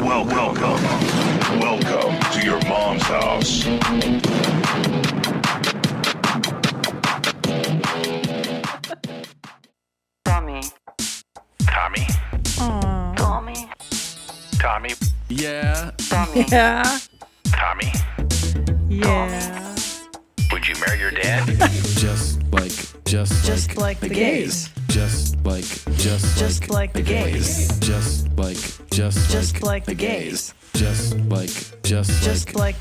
Welcome to your mom's house. Tommy. Tommy? Aww. Tommy. Tommy? Yeah. Tommy. Yeah. Tommy? Yeah. Would you marry your dad? Just like the gays. Just like the gays. Just like the gays. Just like the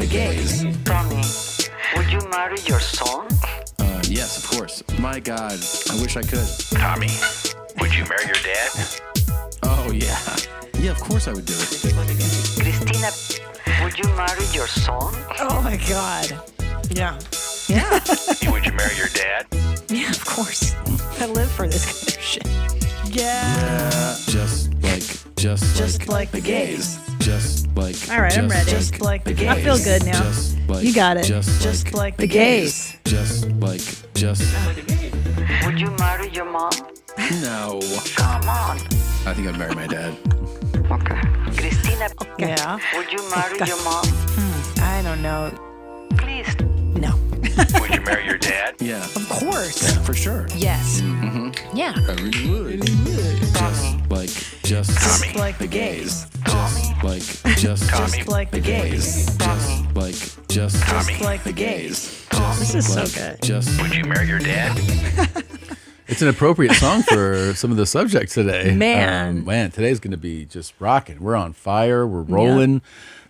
gays. Tommy, would you marry your son? Yes, of course. My God, I wish I could. Tommy? Would you marry your dad? Oh yeah. Yeah, of course I would do it. Christina, would you marry your son? Oh my God. Yeah. Yeah. Would you marry your dad? Yeah, of course. I live for this kind of shit. Yeah. Just like the gays. Just like. All right, I'm ready. Just like the gays. I feel good now. Just like, You got it. Just like the gays. Just like. Would you marry your mom? No. Come on. I think I'd marry my dad. Okay. Christina, Yeah. would you marry your mom? I don't know. Please. No. Would you marry your dad? Yeah. Of course. Yeah, for sure. Yes. Yeah. I really would. Tommy. Just like the gays. Tommy. Tommy. like the gays. Tommy. Tommy. like the gays. This is so good. Would you marry your dad? It's an appropriate song for some of the subjects today. Man. Today's going to be just rocking. We're on fire. We're rolling.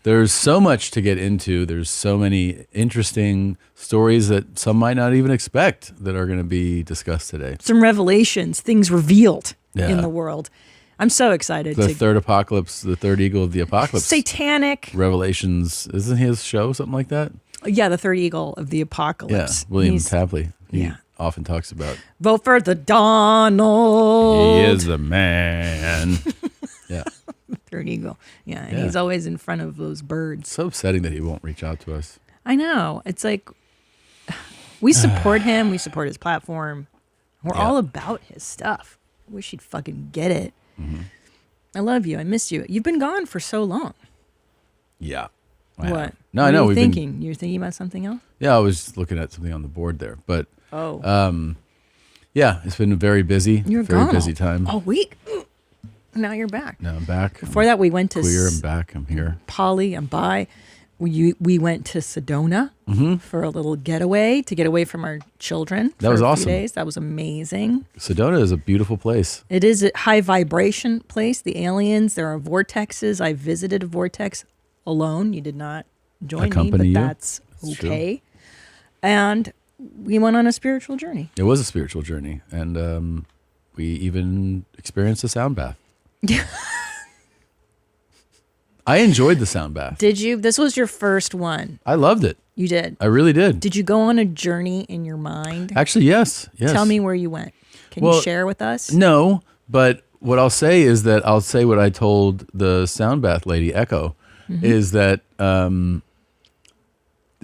There's so much to get into. There's so many interesting stories that some might not even expect that are going to be discussed today. Some revelations, things revealed Yeah. in the world. I'm so excited. The third apocalypse, the third eagle of the apocalypse. Satanic. Revelations. Isn't his show something like that? Yeah, the third eagle of the Yeah. apocalypse. William He's- Tapley. He yeah. often talks about. Vote for the Donald. He is the man. Yeah. Third eagle. Yeah, and Yeah. he's always in front of those birds. So upsetting that he won't reach out to us. I know. It's like we support him. We support his platform. We're Yeah. all about his stuff. I wish he'd fucking get it. I love you. I miss you. You've been gone for so long. Yeah. What? No, what I know. Are you We've thinking? You're thinking about something else? Yeah, I was looking at something on the board there, but Oh. yeah, it's been a very busy, You're very gone. busy time. A week. Now you're back. Now I'm back. Before that, we went to Queer. I'm back. I'm here. Poly. I'm bi. We went to Sedona for a little getaway to get away from our children. That for was a few awesome. Days. That was amazing. Sedona is a beautiful place. It is a high vibration place. The aliens. There are vortexes. I visited a vortex alone. You did not join me, Accompany but you. that's That's true. okay. And we went on a spiritual journey. It was a spiritual journey, and we even experienced a sound bath. I enjoyed the sound bath. Did you? This was your first one. I loved it. You did. I really did. Did you go on a journey in your mind? Actually, yes. Yes. Tell me where you went. Can you Well, share with us? No, but what I'll say is that I'll say what I told the sound bath lady, Echo, is that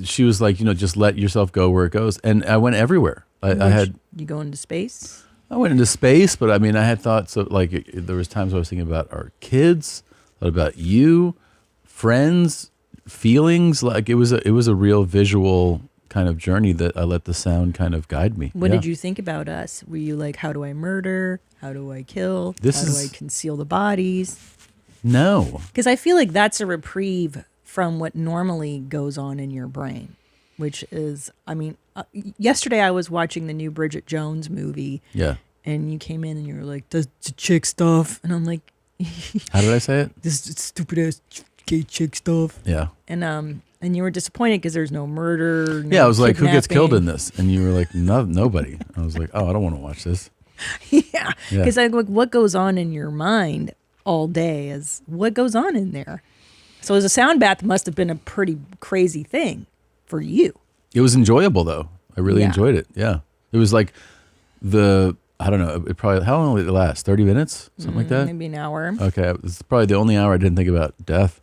she was like, just let yourself go where it goes. And I went everywhere. You go into space? I went into space, but I mean, I had thoughts of there was times I was thinking about our kids, thought about you, friends, feelings. Like it was a real visual kind of journey that I let the sound kind of guide me. What Yeah. did you think about us? Were you like, how do I murder? How do I kill? This how do is- I conceal the bodies? No. Because I feel like that's a reprieve from what normally goes on in your brain, which is, I mean, yesterday I was watching the new Bridget Jones movie. Yeah. And you came in and you were like, "Does the chick stuff?" And I'm like, How did I say it? "This stupid ass gay chick stuff." Yeah. And you were disappointed because there's no murder. No Yeah, I was like, who gets killed in kidnapping. this? And you were like, no, nobody. I was like, oh, I don't want to watch this. Yeah, Yeah. because like what goes on in your mind all day is what goes on in there. So as a sound bath must have been a pretty crazy thing for you. It was enjoyable, though. I really Yeah. enjoyed it. Yeah. It was like I don't know, it probably, how long did it last? 30 minutes? Something like that? Maybe an hour. Okay. It's probably the only hour I didn't think about death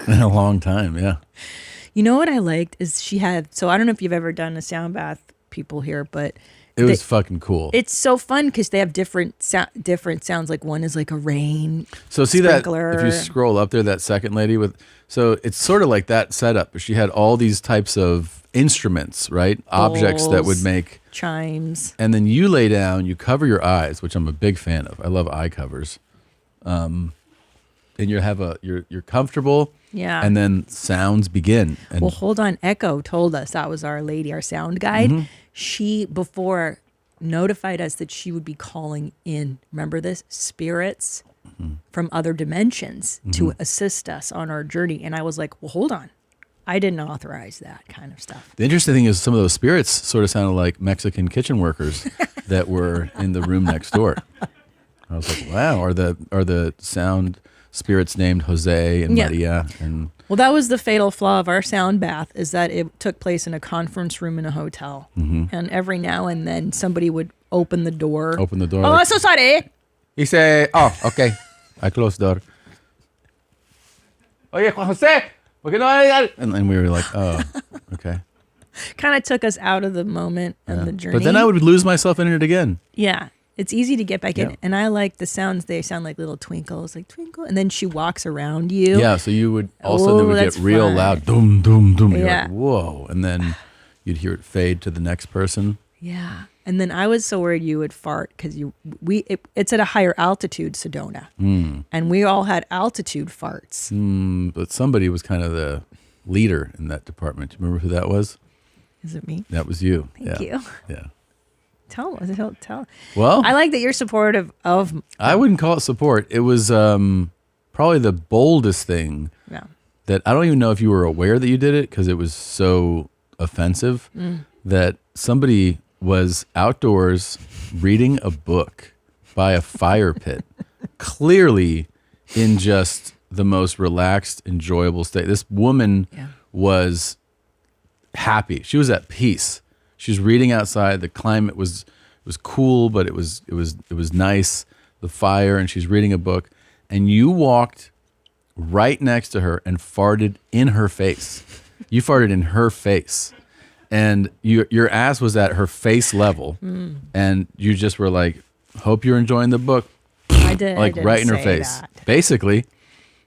in a long time. Yeah. You know what I liked is she had. So I don't know if you've ever done a sound bath, people here, but It was fucking cool. It's so fun because they have different sounds. Like one is like a rain. So see sprinkler. that if you scroll up there, that second lady so it's sort of like that setup. But she had all these types of instruments, right? Objects that would make chimes. And then you lay down, you cover your eyes, which I'm a big fan of. I love eye covers. And you're comfortable. Yeah. And then sounds begin. And Well, hold on. Echo told us, that was our lady, our sound guide. Mm-hmm. She before notified us that she would be calling in, remember this, spirits from other dimensions to assist us on our journey. And I was like, well, hold on. I didn't authorize that kind of stuff. The interesting thing is some of those spirits sort of sounded like Mexican kitchen workers that were in the room next door. I was like, wow, are the sound spirits named Jose and Maria? And Well, that was the fatal flaw of our sound bath, is that it took place in a conference room in a hotel. And every now and then somebody would open the door. Oh, I'm so sorry. He said, oh, okay. I closed the door. Oye, Juan Jose. And we were like, oh, okay. Kind of took us out of the moment and the journey. But then I would lose myself in it again. Yeah. It's easy to get back Yeah. in. And I like the sounds. They sound like little twinkles, like twinkle. And then she walks around you. Yeah, so you would, all of a sudden it would get that's real fun. loud. Doom, doom, doom. You're Yeah. like, whoa. And then you'd hear it fade to the next person. Yeah. And then I was so worried you would fart because it's at a higher altitude, Sedona. And we all had altitude farts. But somebody was kind of the leader in that department. Do you remember who that was? Is it me? That was you. Thank you. Yeah. Tell. Well, I like that you're supportive of. I wouldn't call it support. It was probably the boldest thing Yeah. that I don't even know if you were aware that you did it because it was so offensive that somebody was outdoors reading a book by a fire pit, clearly in just the most relaxed, enjoyable state. This woman was happy. She was at peace. She was reading outside. The climate was cool, but it was nice. The fire, and she's reading a book. And you walked right next to her and farted in her face. You farted in her face, and your ass was at her face level, and you just were like, "Hope you're enjoying the book." I did. Like I didn't right in her say face, that. basically.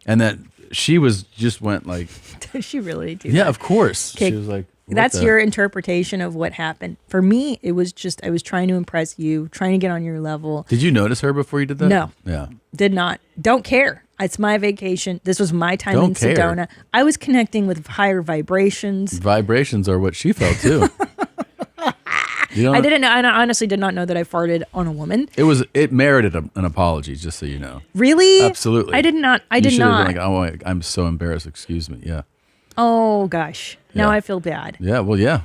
And that she was just went like, Does she really do yeah, that? of course. Okay, She was like, what that's the- your interpretation of what happened. For me, it was just I was trying to impress you, trying to get on your level. Did you notice her before you did that? No. Yeah. Did not. Don't care. It's my vacation. This was my time Don't in care. Sedona. I was connecting with higher vibrations. Vibrations are what she felt too. You know, I didn't know. I honestly did not know that I farted on a woman. It merited an apology, just so you know. Really? Absolutely. I did not. I You did should have not. been like, oh, I'm so embarrassed. Excuse me. Yeah. Oh gosh. Now Yeah. I feel bad. Yeah. Well, yeah.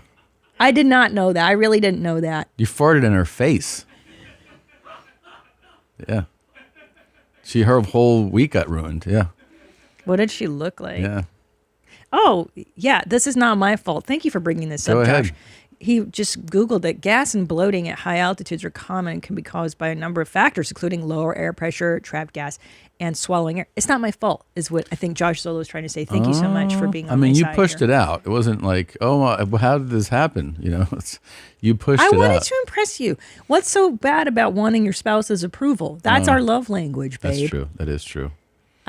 I did not know that. I really didn't know that. You farted in her face. Yeah. Her whole week got ruined. Yeah. What did she look like? Yeah. Oh, yeah. This is not my fault. Thank you for bringing this Go up, ahead. Josh. He just Googled that gas and bloating at high altitudes are common and can be caused by a number of factors, including lower air pressure, trapped gas, and swallowing air. It's not my fault, is what I think Josh Solo is trying to say. Thank you so much for being on I mean, my you side pushed here. it out. It wasn't like, oh, how did this happen? You know, you pushed I it wanted out. to impress you. What's so bad about wanting your spouse's approval? That's our love language, babe. That's true. That is true.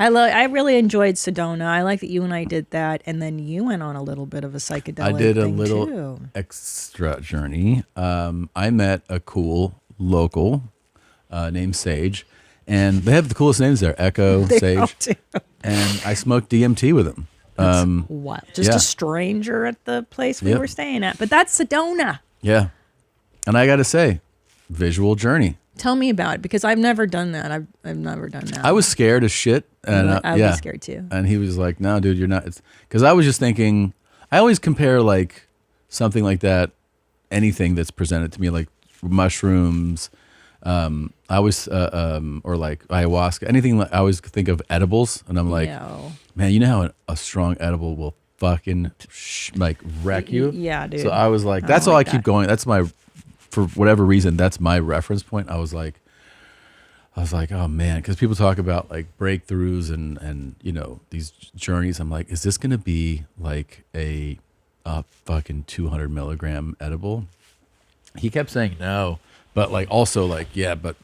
I really enjoed Sedona. I like that you and I did that, and then you went on a little bit of a psychedelic I did a thing, little too. extra journey. I met a cool local named Sage, and they have the coolest names there, Echo, They all Sage. do. And I smoked DMT with him. Wow. Just yeah. a stranger at the place we Yep. were staying at. But that's Sedona. Yeah. And I got to say, visual journey. Tell me about it, because I've never done that. I've never done that. I was scared as shit. And I yeah. was scared too. And he was like, no, dude, you're not. Because I was just thinking, I always compare like something like that, anything that's presented to me, like mushrooms, I always, or like ayahuasca, anything. I always think of edibles. And I'm like, No. man, you know how a strong edible will fucking like wreck you? Yeah, dude. So I was like, I that's don't all like I keep that. going. That's my, for whatever reason, that's my reference point. I was like, oh man, because people talk about like breakthroughs and you know these journeys. I'm like, is this gonna be like a fucking 200 milligram edible? he kept saying no, but like also like, yeah, but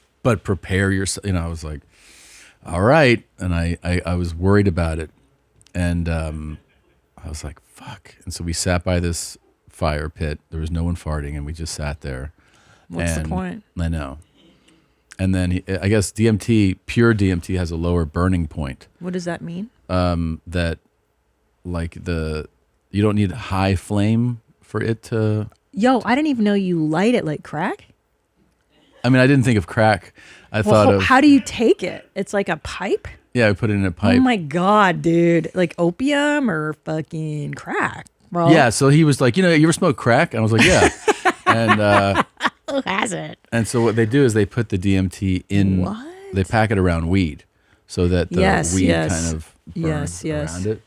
prepare yourself. I was like, all right. And I was worried about it. And I was like, fuck. And so we sat by this fire pit. There was no one farting, and we just sat there. What's the point? I know. And then I guess DMT, pure DMT, has a lower burning point. What does that mean? That like you don't need a high flame for it to. Yo, I didn't even know you light it like crack. I mean, I didn't think of crack. I thought of. How do you take it? It's like a pipe? Yeah, I put it in a pipe. Oh my God, dude. Like opium or fucking crack, bro. Yeah, so he was like, you ever smoke crack? And I was like, yeah. And who hasn't? And so what they do is they put the DMT in. What? They pack it around weed so that the weed kind of burns around it.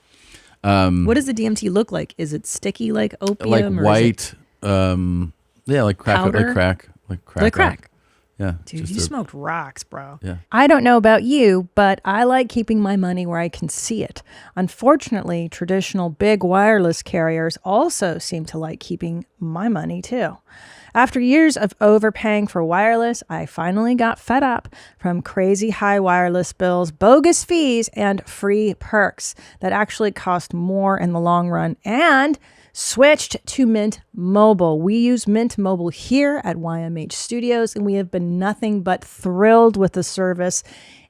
What does the DMT look like? Is it sticky like opium? Like or white. Like crack. powder? Like crack. Like crack. Yeah. Dude, you smoked rocks, bro. Yeah. I don't know about you, but I like keeping my money where I can see it. Unfortunately, traditional big wireless carriers also seem to like keeping my money too. After years of overpaying for wireless, I finally got fed up from crazy high wireless bills, bogus fees, and free perks that actually cost more in the long run, and switched to Mint Mobile. We use Mint Mobile here at YMH Studios, and we have been nothing but thrilled with the service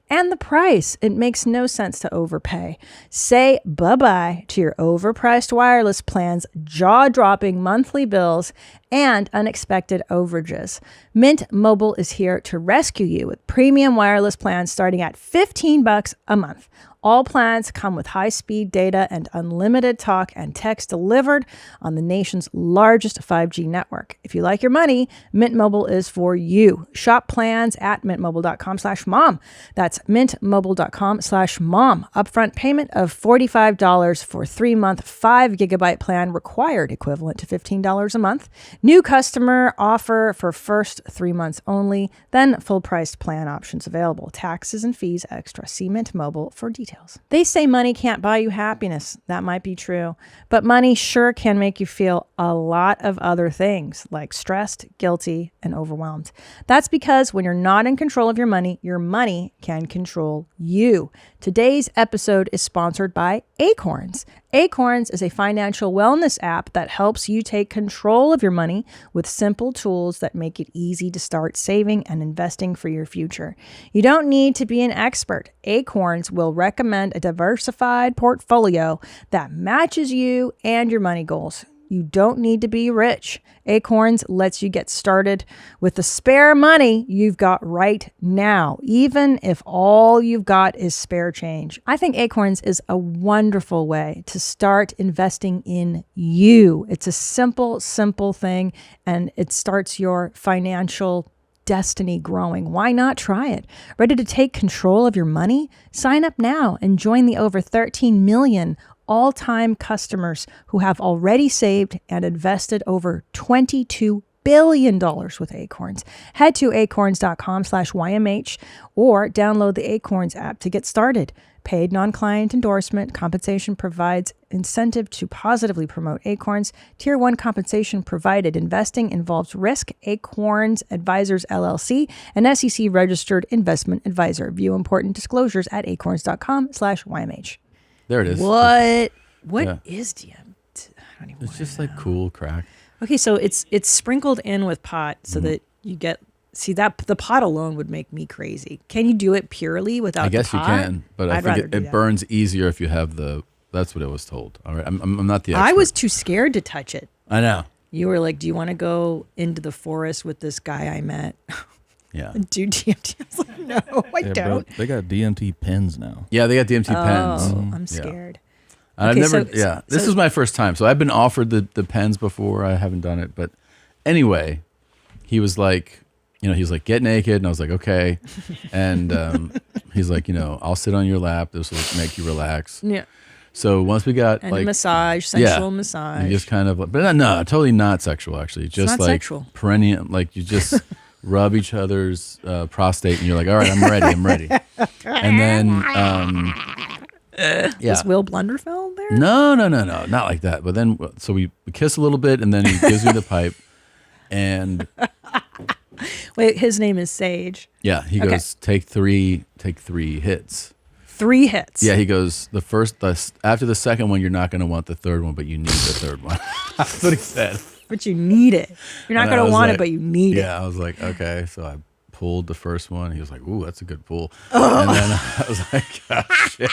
and the price. It makes no sense to overpay. Say bye-bye to your overpriced wireless plans, jaw-dropping monthly bills, and unexpected overages. Mint Mobile is here to rescue you with premium wireless plans starting at $15 a month. All plans come with high-speed data and unlimited talk and text delivered on the nation's largest 5G network. If you like your money, Mint Mobile is for you. Shop plans at mintmobile.com/mom. That's mintmobile.com/mom. Upfront payment of $45 for 3-month 5 GB plan required, equivalent to $15 a month. New customer offer for first 3 months only, then full-priced plan options available. Taxes and fees extra. See Mint Mobile for details. They say money can't buy you happiness. That might be true, but money sure can make you feel a lot of other things, like stressed, guilty, and overwhelmed. That's because when you're not in control of your money can control you. Today's episode is sponsored by Acorns. Acorns is a financial wellness app that helps you take control of your money with simple tools that make it easy to start saving and investing for your future. You don't need to be an expert. Acorns will recommend a diversified portfolio that matches you and your money goals. You don't need to be rich. Acorns lets you get started with the spare money you've got right now, even if all you've got is spare change. I think Acorns is a wonderful way to start investing in you. It's a simple thing, and it starts your financial destiny growing. Why not try it? Ready to take control of your money? Sign up now and join the over 13 million all-time customers who have already saved and invested over $22 billion with Acorns. Head to acorns.com/YMH or download the Acorns app to get started. Paid non-client endorsement compensation provides incentive to positively promote Acorns. Tier 1 compensation provided. Investing involves risk. Acorns Advisors LLC, an SEC registered investment advisor. View important disclosures at acorns.com/YMH. There it is. What is DMT? I don't even It's just like cool crack. Okay, so it's sprinkled in with pot so that you get. See, that the pot alone would make me crazy. Can you do it purely without I guess the you pot? can, but I'd I rather think do it that. burns easier if you have the. That's what I was told. All right, I'm not the expert. I was too scared to touch it. I know. You were like, "Do you want to go into the forest with this guy I met?" Yeah. Do DMT? I was like, "No, I Yeah, don't." bro, they got DMT pens now. Yeah, they got DMT pens. Oh, I'm scared. And Okay, I've never. so- This so- is my first time, so I've been offered the pens before. I haven't done it, but anyway, he was like, get naked, and I was like, okay, and he's like, I'll sit on your lap. This will make you relax. Yeah, So once we got and like a massage, sensual massage. you just kind of, but no, totally not sexual. Actually, just not like sexual. perennial. Like you just rub each other's prostate, and you're like, all right, I'm ready. And then, yeah. Is Will Blunderfeld there? No, not like that. But then, so we kiss a little bit, and then he gives me the pipe, And Wait, his name is Sage. yeah, he Okay. goes, take three hits. 3 hits. Yeah, he goes, after the second one, you're not going to want the third one, but you need the third one. That's what he said. But you need it. You're not And going I to was want it, like- but you need it. Yeah, I was like, okay. So I pulled the first one. He was like, ooh, that's a good pull. And then I was like, oh, shit.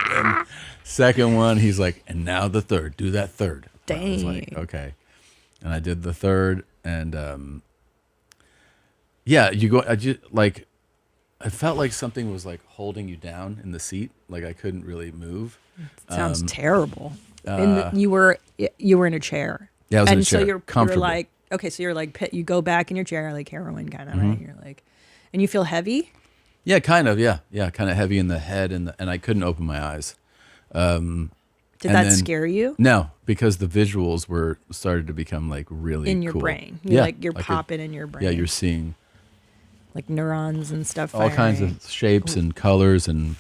And second one, he's like, and now the third. Do that third. I was like, Dang. okay. And I did the third. And yeah, I felt like something was like holding you down in the seat. Like I couldn't really move. Sounds terrible. And you were in a chair. Yeah, I was in a and so chair, you're comfortable. like, okay, so you're like, you go back in your chair like heroin kind of, Mm-hmm. right? You're like, and you feel heavy. Yeah, kind of. Yeah. Kind of heavy in the head. And I couldn't open my eyes. Did And that then- scare you? No, because the visuals started to become like really In your cool. brain. Yeah, You're I could- popping in your brain. Yeah, you're seeing like neurons and stuff. all kinds firing. of shapes and colors, and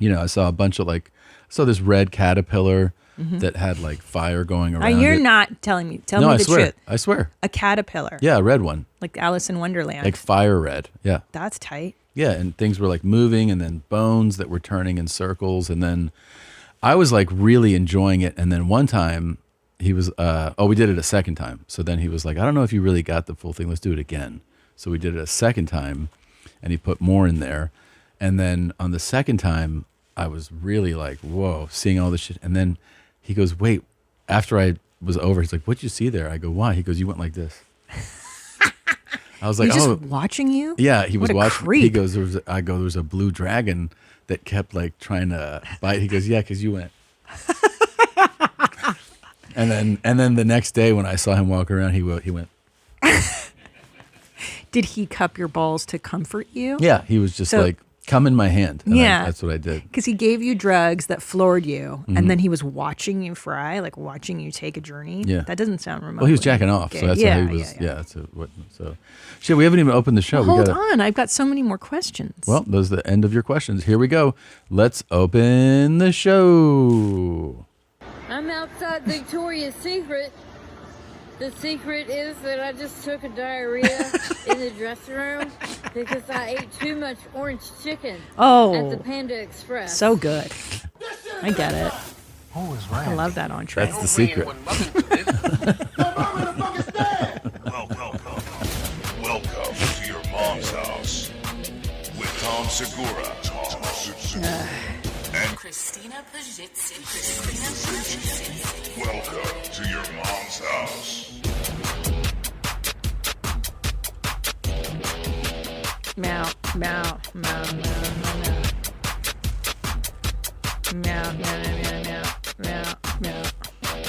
I saw a bunch of this red caterpillar that had like fire going around. You're it. not telling me. Tell No, me I the swear. truth. I swear. A caterpillar. Yeah, a red one, Like Alice in Wonderland. like fire red. Yeah, That's tight. yeah, and things were like moving, and then bones that were turning in circles, and then I was like really enjoying it. And then one time he was, we did it a second time. So then he was like, I don't know if you really got the full thing. Let's do it again. So we did it a second time, and he put more in there. And then on the second time, I was really like, whoa, seeing all this shit. And then he goes, wait, after I was over, he's like, what'd you see there? I go, why? He goes, you went like this. I was like, He's just oh, watching you? yeah, he was What a watching. He creep. goes, there was a blue dragon that kept like trying to bite. He goes, yeah, because you went. and then the next day when I saw him walk around, he went. Did he cup your balls to comfort you? Yeah, he was just So- like, come in my hand. And Yeah. that's what I did. Because he gave you drugs that floored you, Mm-hmm. and then he was watching you fry, like watching you take a journey. Yeah. That doesn't sound remote. Well, he was jacking off, so that's how he was. Yeah, so shit. We haven't even opened the show. Hold we gotta, on. I've got so many more questions. Well, those are the end of your questions. Here we go. Let's open the show. I'm outside Victoria's Secret. The secret is that I just took a diarrhea in the dressing room because I ate too much orange chicken at the Oh, Panda Express. so good. I get it. I love that entree. That's the secret. Welcome to your mom's house with Tom Segura and Christina Pajitsin. welcome to your mom's house. Meow, meow, meow, meow, meow, meow, meow, meow, meow, meow,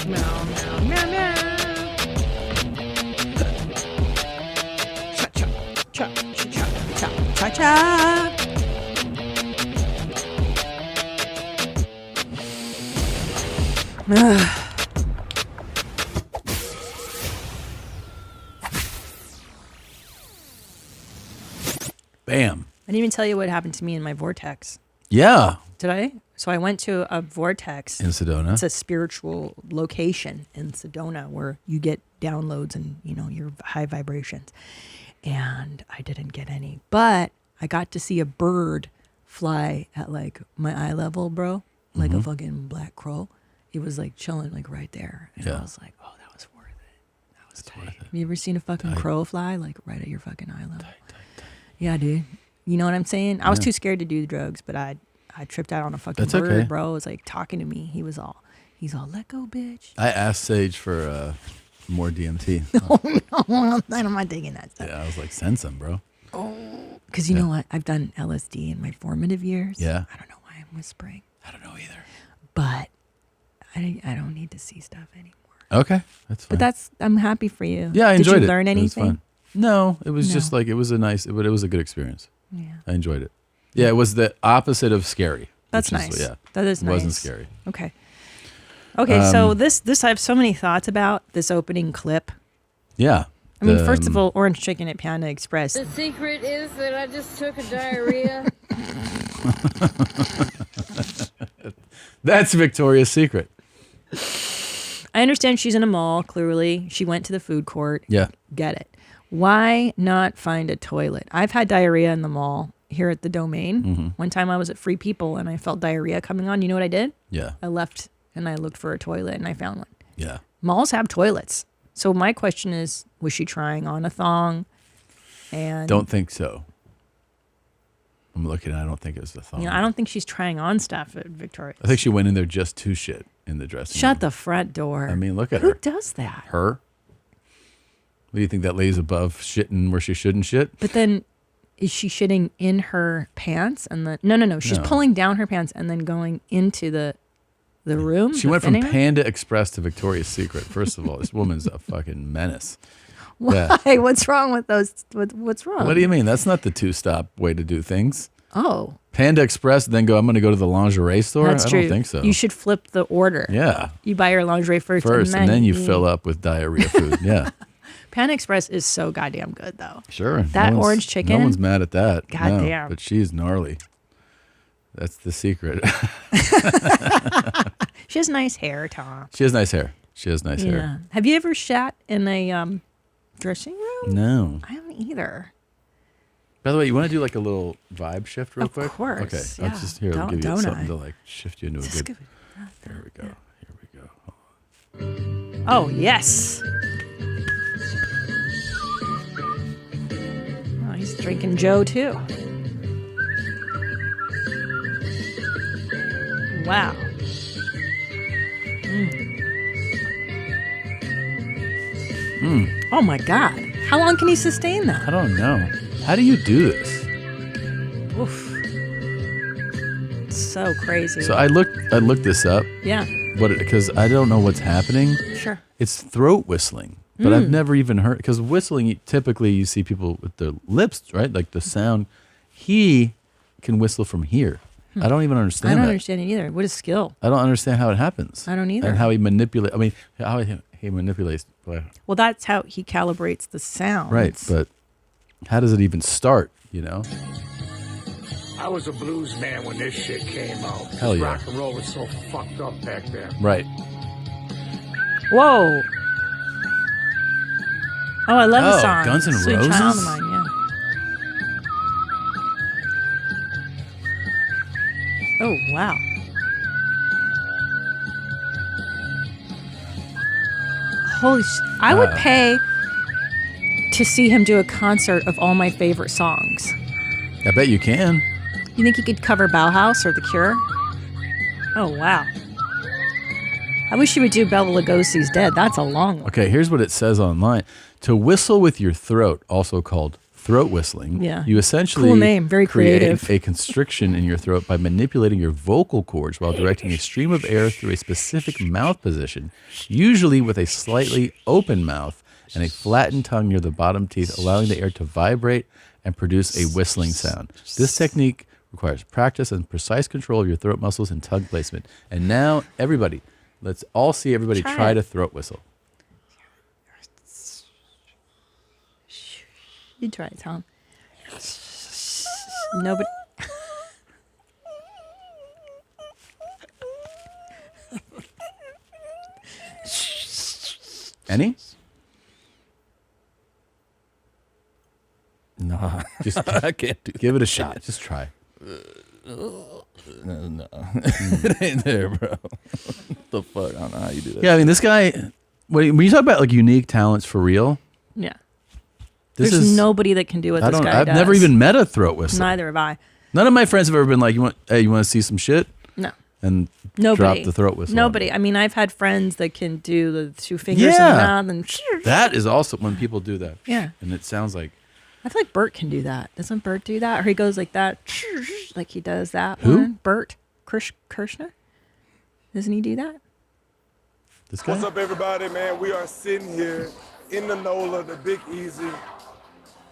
meow, meow, meow, meow. Cha cha cha cha cha cha cha. Bam. I didn't even tell you what happened to me in my vortex. Yeah. Did I? So I went to a vortex. In Sedona. It's a spiritual location in Sedona where you get downloads and, your high vibrations. And I didn't get any. But I got to see a bird fly at like my eye level, bro. Like a fucking black crow. It was like chilling like right there. And I Yeah. was like, oh, that was worth it. That was tight. Have you ever seen a fucking crow fly like right at your fucking eye level? Yeah, dude. You know what I'm saying? I was too scared to do the drugs, but I tripped out on a fucking That's bird, okay. bro. It was like talking to me. He's all, let go, bitch. I asked Sage for more DMT. I'm not taking that stuff. Yeah, I was like, send some, bro. Because you know what? I've done LSD in my formative years. Yeah. I don't know why I'm whispering, I don't know either. but I don't need to see stuff anymore. Okay, that's fine. But I'm happy for you. yeah, I enjoyed it. Did you learn It was anything? fun. No, it was just No. like it was a good experience. Yeah. I enjoyed it. Yeah, it was the opposite of scary. That's which is- nice. yeah, That is it nice. wasn't scary. Okay. Okay, so this I have so many thoughts about this opening clip. Yeah. I mean, first of all, orange chicken at Panda Express. The secret is that I just took a diarrhea. That's Victoria's Secret. I understand she's in a mall, clearly. She went to the food court. Yeah. Get it. Why not find a toilet? I've had diarrhea in the mall here at the Domain. Mm-hmm. One time I was at Free People and I felt diarrhea coming on. You know what I did? Yeah. I left and I looked for a toilet and I found one. Yeah. Malls have toilets. So my question is, was she trying on a thong? And Don't think so. I'm looking. I don't think it was the thong. I don't think she's trying on stuff at Victoria's. I think she went in there just to shit in the dressing room. Shut the front door. I mean, look at Who her. does that? Her? What do you think that lays above shitting where she shouldn't shit? But then is she shitting in her pants and then no. She's pulling down her pants and then going into the room. She went from Panda Express to Victoria's Secret. First of all, this woman's a fucking menace. Why? Yeah. What's wrong with those? What's wrong? What do you mean? That's not the two-stop way to do things. Oh, Panda Express, then I'm going to go to the lingerie store? that's I true. don't think so. You should flip the order. Yeah. You buy your lingerie first And then you fill up with diarrhea food. Yeah. Panda Express is so goddamn good, though. Sure. That orange chicken. No one's mad at that. God No, damn. But she's gnarly. That's the secret. She has nice hair, Tom. She has nice hair. She has nice Yeah. hair. Have you ever shat in a dressing room? No. I haven't either. By the way, you want to do like a little vibe shift real Of quick? course, Okay. yeah. I'll just here. I'll Don't- give you don't something I? to like shift you into a Just good. give it- Here we go. Here we go. Oh, yes. Oh, he's drinking Joe, too. Wow. Oh, my God. How long can he sustain I that? don't know. How do you do this? Oof. It's so crazy. So I looked this up. Yeah, Because I don't know what's happening. sure. It's throat whistling, but I've never even heard, because whistling, typically you see people with their lips, right? Like the sound. He can whistle from here. I don't even I understand don't that. understand it either. What is skill? I don't understand how it happens. I don't either. And how he manipulates. I mean, how he manipulates. Well, that's how he calibrates the sound. Right, but how does it even start, you know? I was a blues man when this shit came out. Hell yeah. Rock and roll was so fucked up back then. Right. Whoa. Oh, I love the Oh, song. Guns N' Sweet Roses? Child of Mine, yeah. Oh, wow. Holy I would pay to see him do a concert of all my favorite songs. I bet you can. You think he could cover Bauhaus or The Cure? Oh, wow. I wish he would do Bela Lugosi's Dead. That's a long one. Okay, here's what it says online. To whistle with your throat, also called throat whistling, Yeah. you essentially Cool name, very creative. create a constriction in your throat by manipulating your vocal cords while directing a stream of air through a specific mouth position, usually with a slightly open mouth and a flattened tongue near the bottom teeth, allowing the air to vibrate and produce a whistling sound. This technique requires practice and precise control of your throat muscles and tongue placement. And now, everybody, let's all see everybody try it. to throat whistle. You try it, Tom. Nobody. Any? No, Just I can't do give it a shot. Just try. No, it ain't there, bro. The fuck? I don't know how you do that. Yeah, I mean, this guy, when you talk about like unique talents for real, Yeah. this There's is nobody that can do what this guy I've does. never even met a throat whistler. Neither have I. None of my friends have ever been like, you want to see some shit? No. And Nobody. drop the throat whistle. Nobody. I mean, I've had friends that can do the two fingers in Yeah. the mouth and. That is also when people do that. Yeah. And it sounds like, I feel like Bert can do that. Doesn't Bert do that? Or he goes like that, like he does that Who? one. Bert Kreischer? Doesn't he do that? this guy? What's up, everybody, man? We are sitting here in the NOLA, the Big Easy,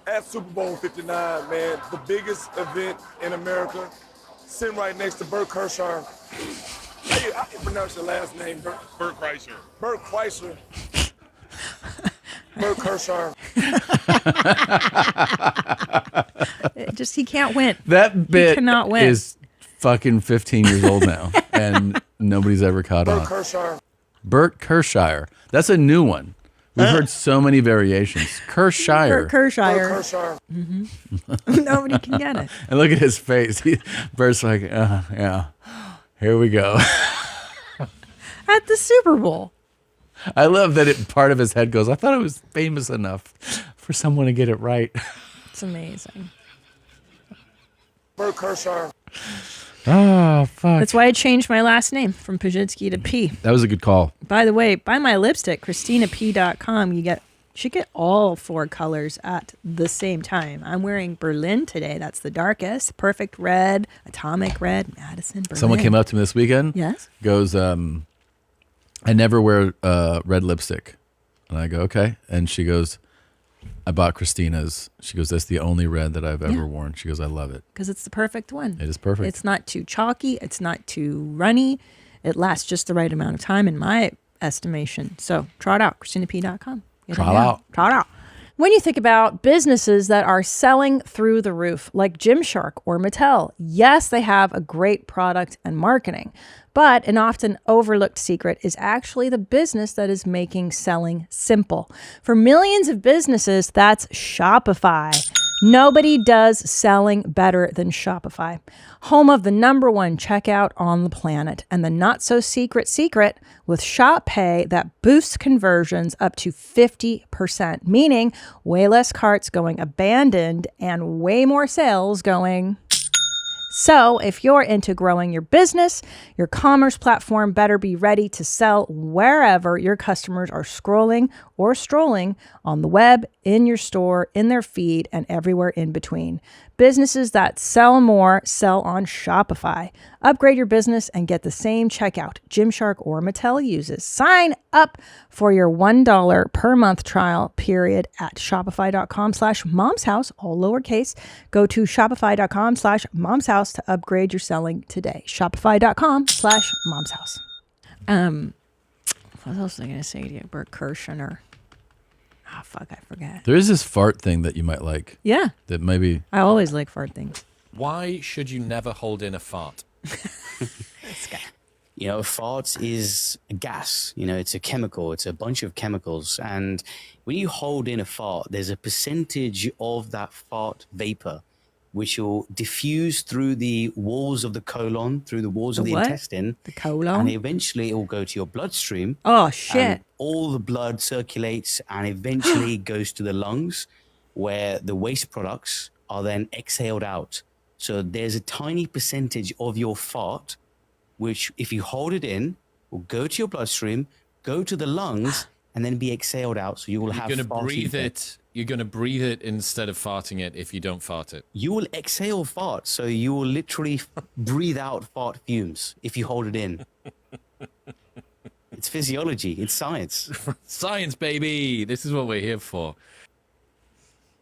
at Super Bowl 59, man. The biggest event in America. Sitting right next to Bert Kreischer. How you pronounce your last name, Bert? Bert Kreischer. Bert Kreischer. Bert Kershire. He can't win. That bit cannot win. is fucking 15 years old now. And nobody's ever caught Bert on. Kershire. Bert Kreischer. That's a new one. We've heard so many variations. Kershire. Kershire. Nobody can get it. And look at his face. Bert's like, yeah, here we go. At the Super Bowl. I love that part of his head goes, I thought I was famous enough for someone to get it right. It's amazing. Bert Kreischer. Oh, fuck. That's why I changed my last name from Pajitsky to P. That was a good call. By the way, buy my lipstick, ChristinaP.com. You should get all 4 colors at the same time. I'm wearing Berlin today. That's the darkest. Perfect red, atomic red, Madison, Berlin. Someone came up to me this weekend. Yes. Goes, I never wear red lipstick. And I go, okay. And she goes, I bought Christina's. She goes, that's the only red that I've ever worn. She goes, I love it. Because it's the perfect one. It is perfect. It's not too chalky. It's not too runny. It lasts just the right amount of time in my estimation. So try it out, ChristinaP.com. Try it out. Try it out. When you think about businesses that are selling through the roof, like Gymshark or Mattel, yes, they have a great product and marketing, but an often overlooked secret is actually the business that is making selling simple. For millions of businesses, that's Shopify. Nobody does selling better than Shopify, home of the #1 checkout on the planet, and the not-so-secret secret with Shop Pay that boosts conversions up to 50%, meaning way less carts going abandoned and way more sales going. So if you're into growing your business, your commerce platform better be ready to sell wherever your customers are scrolling or strolling on the web, in your store, in their feed, and everywhere in between. Businesses that sell more sell on Shopify. Upgrade your business and get the same checkout Gymshark or Mattel uses. Sign up for your $1 per month trial period at shopify.com/momshouse, all lowercase. Go to shopify.com/momshouse to upgrade your selling today. Shopify.com/momshouse. What else was I going to say to you? Bert Kreischer. Oh, fuck, I forgot. There is this fart thing that you might like. Yeah. That maybe. I always like fart things. Why should you never hold in a fart? You know, a fart is a gas. You know, it's a chemical. It's a bunch of chemicals. And when you hold in a fart, there's a percentage of that fart vapor which will diffuse through the walls of the colon, through the walls of the intestine. The colon? And eventually it will go to your bloodstream. Oh, shit. And all the blood circulates and eventually goes to the lungs, where the waste products are then exhaled out. So there's a tiny percentage of your fart, which if you hold it in, will go to your bloodstream, go to the lungs, and then be exhaled out. So you will have You're going to farting breathe effect. it. You're going to breathe it instead of farting it if you don't fart it. You will exhale fart. So you will literally breathe out fart fumes if you hold it in. It's physiology. It's science. Science, baby. This is what we're here for.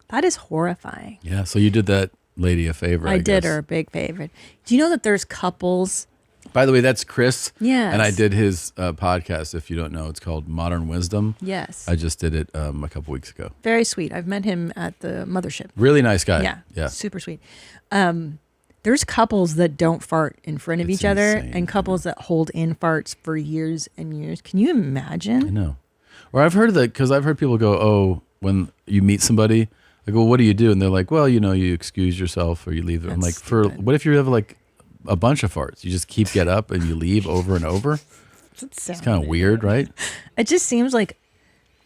That is horrifying. Yeah, so you did that lady a favor. I did guess. her a big favor. Do you know that there's couples? By the way, that's Chris. Yes. And I did his podcast, if you don't know. It's called Modern Wisdom. Yes. I just did it a couple weeks ago. Very sweet. I've met him at the mothership. Really nice guy. Yeah. Super sweet. There's couples that don't fart in front of each other and couples that hold in farts for years and years. Can you imagine? I know. Or I've heard that, because I've heard people go, oh, when you meet somebody, I go, well, what do you do? And they're like, well, you know, you excuse yourself or you leave. I'm like, what if you have like a bunch of farts? You just get up and you leave over and over? It's kind of weird, right? It just seems like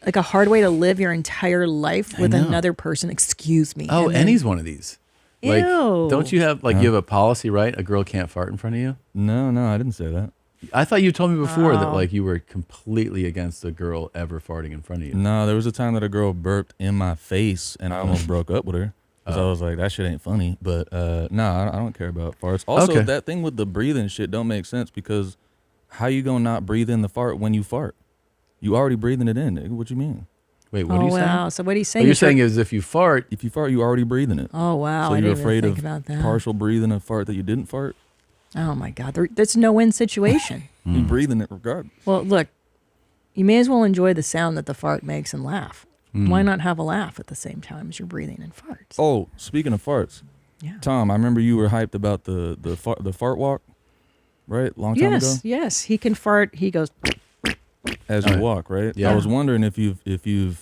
a hard way to live your entire life with another person. Excuse me. Oh, and he's one of these. Like, Ew. don't you have, like, you have a policy, right? A girl can't fart in front of you? No, I didn't say that. I thought you told me before that, Oh. like, you were completely against a girl ever farting in front of you. No, there was a time that a girl burped in my face and I almost broke up with her. Because I was like, that shit ain't funny. But no, I don't care about farts. Also, that thing with the breathing shit don't make sense, because how you gonna not breathe in the fart when you fart? You already breathing it in, nigga. What you mean? Wait, what are you saying? Wow. So what he's saying? What you're saying is if you fart, you already breathing it. Oh wow. So I you're didn't afraid even think of about that. partial breathing a fart that you didn't fart? Oh my God. That's no win situation. You're breathing it regardless. Well, look, you may as well enjoy the sound that the fart makes and laugh. Why not have a laugh at the same time as you're breathing in farts? Oh, speaking of farts, Tom, I remember you were hyped about the fart walk, right? Long time ago. Yes. He can fart. He goes. as you walk, right? Yeah. I was wondering if you've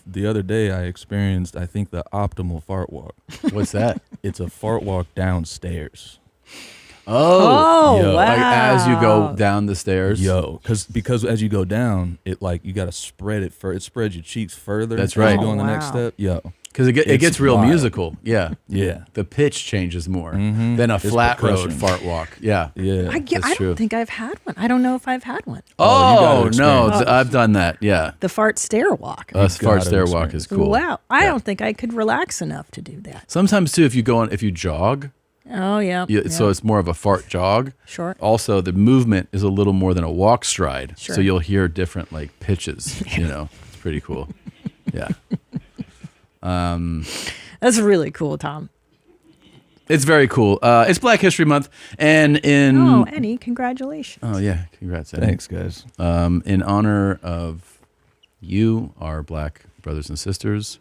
the other day I experienced, I think, the optimal fart walk. What's that? It's a fart walk downstairs. Oh, Yo. wow. Like as you go down the stairs. Because as you go down, it like you got to spread it it spreads your cheeks further. That's as right. you go on the next step. Because it gets real wild. musical. Yeah. Yeah. The pitch changes more than a flat road fart walk. Yeah. Yeah. I don't think I've had one. I don't know if I've had one. Oh, no. I've done that. Yeah. The fart stair walk. Fart stair walk is cool. Wow. I don't think I could relax enough to do that. Sometimes too, if you jog. Oh, yeah. So it's more of a fart jog. Sure. Also, the movement is a little more than a walk stride. Sure. So you'll hear different like pitches. It's pretty cool. Yeah. That's really cool, Tom. It's very cool. It's Black History Month, and Eddie, congratulations. Oh yeah, congrats, Eddie. Thanks, guys. In honor of you, our Black brothers and sisters,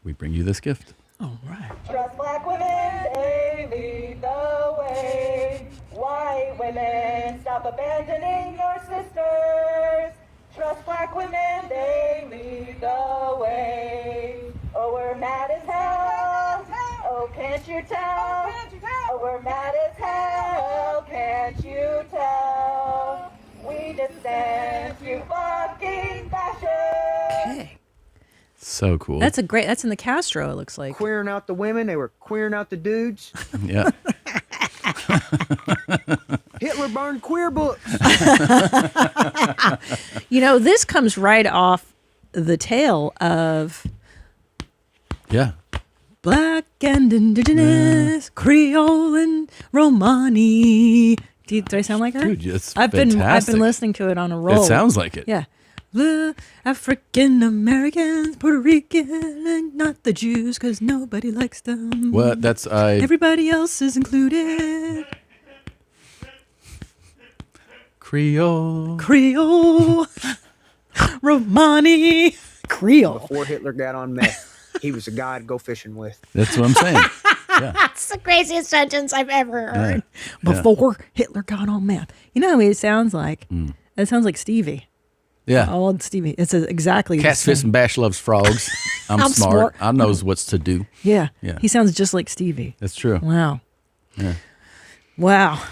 we bring you this gift. All right. Trust Black women, they lead the way. White women, stop abandoning your sisters. Trust Black women, they lead the way. Oh, we're mad as hell. Oh, can't you tell? Oh, we're mad as hell. Can't you tell? We descend to fucking fashion. Okay. So cool. That's in the Castro, it looks like. Queering out the women, they were queering out the dudes. Yeah. Hitler burned queer books. This comes right off the tail of Black and Indigenous, Creole and Romani. Did I sound like her? Dude, it's I've been fantastic. listening to it on a roll. It sounds like it. Yeah. The African Americans, Puerto Rican, and not the Jews, because nobody likes them. What? That's Everybody else is included. Creole. Romani. Creole. Before Hitler got on meth, he was a guy to go fishing with. That's what I'm saying. Yeah. That's the craziest sentence I've ever heard. Yeah. Before Hitler got on meth. You know who it sounds like? It sounds like Stevie. Yeah. Old Stevie. It's exactly Cats, the fish, same. and bash loves frogs. I'm smart. I knows what's to do. Yeah. Yeah. He sounds just like Stevie. That's true. Wow. Yeah. Wow.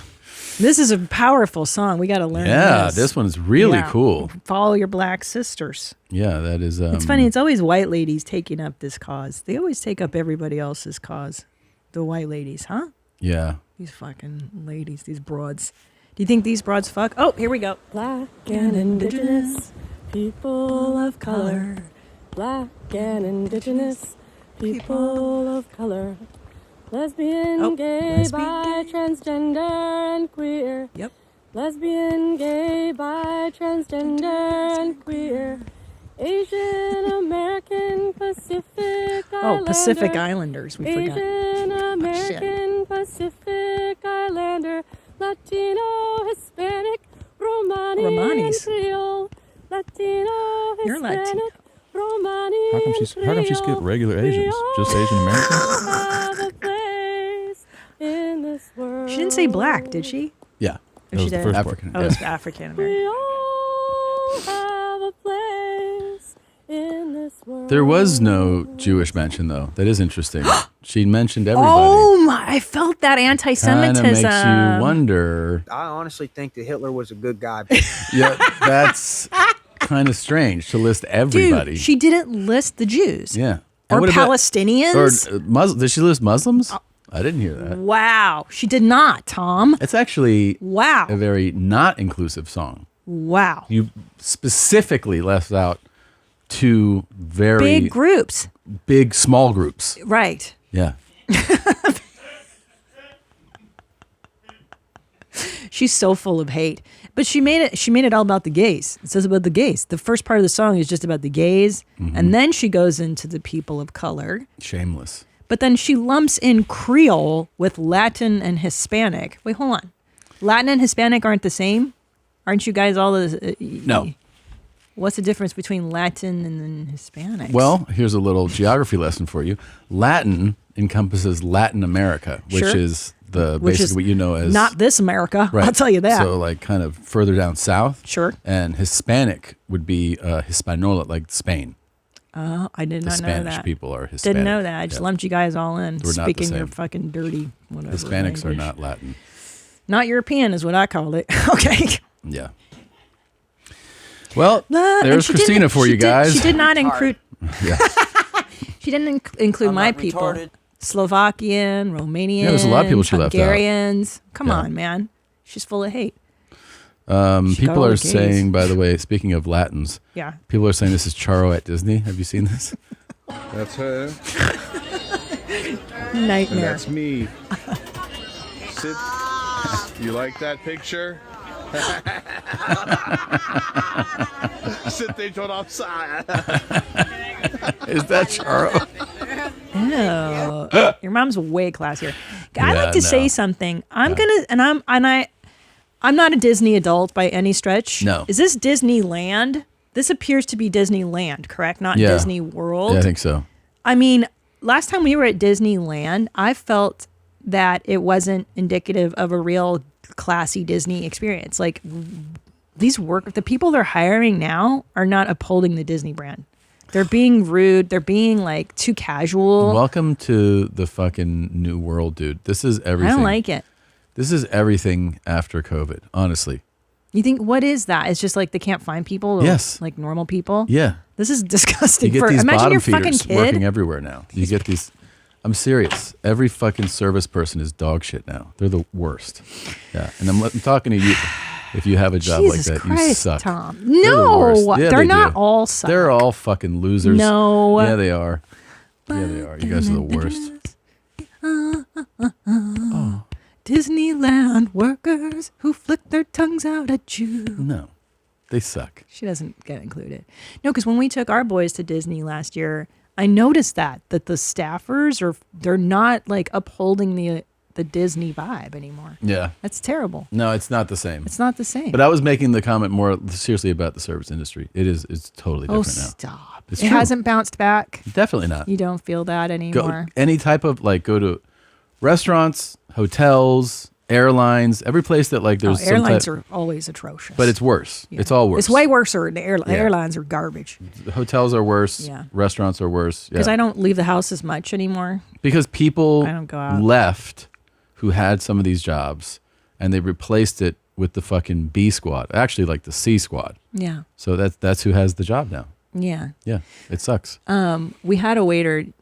This is a powerful song. We got to learn Yeah, this. this one's really cool. Follow your black sisters. Yeah, that is. It's funny. It's always white ladies taking up this cause. They always take up everybody else's cause. The white ladies, huh? Yeah. These fucking ladies, these broads. Do you think these broads fuck? Oh, here we go. Black and Indigenous people of color. Black and Indigenous people of color. Lesbian, gay, bi, transgender, and queer. Yep. Lesbian, gay, bi, transgender, and queer. Asian American Pacific Islander. Oh, Pacific Islanders. We forgot. Asian American Pacific Islander. Latino, Hispanic, Romani, and Romanis. Creole. Latino, You're Hispanic, Latino. Romani, How come she skipped regular Asians? Just Asian Americans? have a place in this world. She didn't say black, did she? Yeah. Or she was the did? first African. Oh, it was African American. We all have a place in this world. There was no Jewish mention, though. That is interesting. She mentioned everybody. Oh my! I felt that anti-Semitism. Kind of makes you wonder. I honestly think that Hitler was a good guy. Yeah, that's kind of strange to list everybody. Dude, she didn't list the Jews. Yeah. Or And what about- Palestinians. Or did she list Muslims? I didn't hear that. Wow, she did not, Tom. It's actually Wow. a very not inclusive song. Wow. You specifically left out two very Big groups. big small groups. Right. Yeah. She's so full of hate. But she made it all about the gays. It says about the gays. The first part of the song is just about the gays, and then she goes into the people of color. Shameless. But then she lumps in Creole with Latin and Hispanic. Wait, hold on. Latin and Hispanic aren't the same? Aren't you guys all the... No. What's the difference between Latin and then Hispanic? Well, here's a little geography lesson for you. Latin encompasses Latin America, which Sure. is the Which basically is what you know as not this America. Right. I'll tell you that. So like kind of further down south. Sure. And Hispanic would be Hispanola, like Spain. I did The not know Spanish that. people are Hispanic. Didn't know that. I just Yeah. lumped you guys all in. We're not the Speaking your same. fucking dirty whatever. Hispanics are language. not Latin. Not European is what I called it. Okay. Yeah. Well, And there's she Christina didn't- for she you did- guys. She did not include. Yeah. She didn't include I'm my not people. retarded. Slovakian, Romanian. Yeah, there's a lot of people she left out. Hungarians. Come Yeah. on, man. She's full of hate. She People got all are the gays. saying, by the way, speaking of Latins, Yeah. people are saying this is Charo at Disney. Have you seen this? That's her. And Nightmare. that's me. Sit. You like that picture? Sit there on outside. Is that Charo? Ew. Your mom's way classier. I Yeah, like to say no. something. I'm not a Disney adult by any stretch. No. Is this Disneyland? This appears to be Disneyland, correct? Not Yeah. Disney World. Yeah, I think so. I mean, last time we were at Disneyland, I felt that it wasn't indicative of a real classy Disney experience. Like the people they're hiring now are not upholding the Disney brand. They're being rude. They're being like too casual. Welcome to the fucking new world, dude. This is I everything. don't like it. This is everything after COVID, honestly. You think, what is that? It's just like they can't find people? Yes. Like normal people? Yeah. This is disgusting. You get these Imagine bottom your fucking feeders kid. working everywhere now. You get these. I'm serious. Every fucking service person is dog shit now. They're the worst. Yeah. And I'm talking to you. If you have a job Jesus like that, you Christ, suck. Tom. They're the No, worst. Yeah, they're they not do. all suck. They're all fucking losers. No. Yeah, they are. Yeah, they are. You guys are the worst. Disneyland workers who flick their tongues out at you. No, they suck. She doesn't get included. No, because when we took our boys to Disney last year, I noticed that the staffers they're not like upholding the Disney vibe anymore. Yeah. That's terrible. No, it's not the same. It's not the same. But I was making the comment more seriously about the service industry. It's totally different now. Stop. It's It true. hasn't bounced back. Definitely not. You don't feel that Go anymore. any type of go to restaurants, hotels, airlines, every place that there's some airlines type, are always atrocious. but it's worse. Yeah. It's all worse. It's way worse. The Yeah. airlines are garbage. The hotels are worse. Yeah. Restaurants are worse. Because Yeah. I don't leave the house as much anymore. Because people I don't go out. left who had some of these jobs and they replaced it with the fucking B squad. Actually, like the C squad. Yeah. So that's who has the job now. Yeah. Yeah. It sucks. We had a waiter. You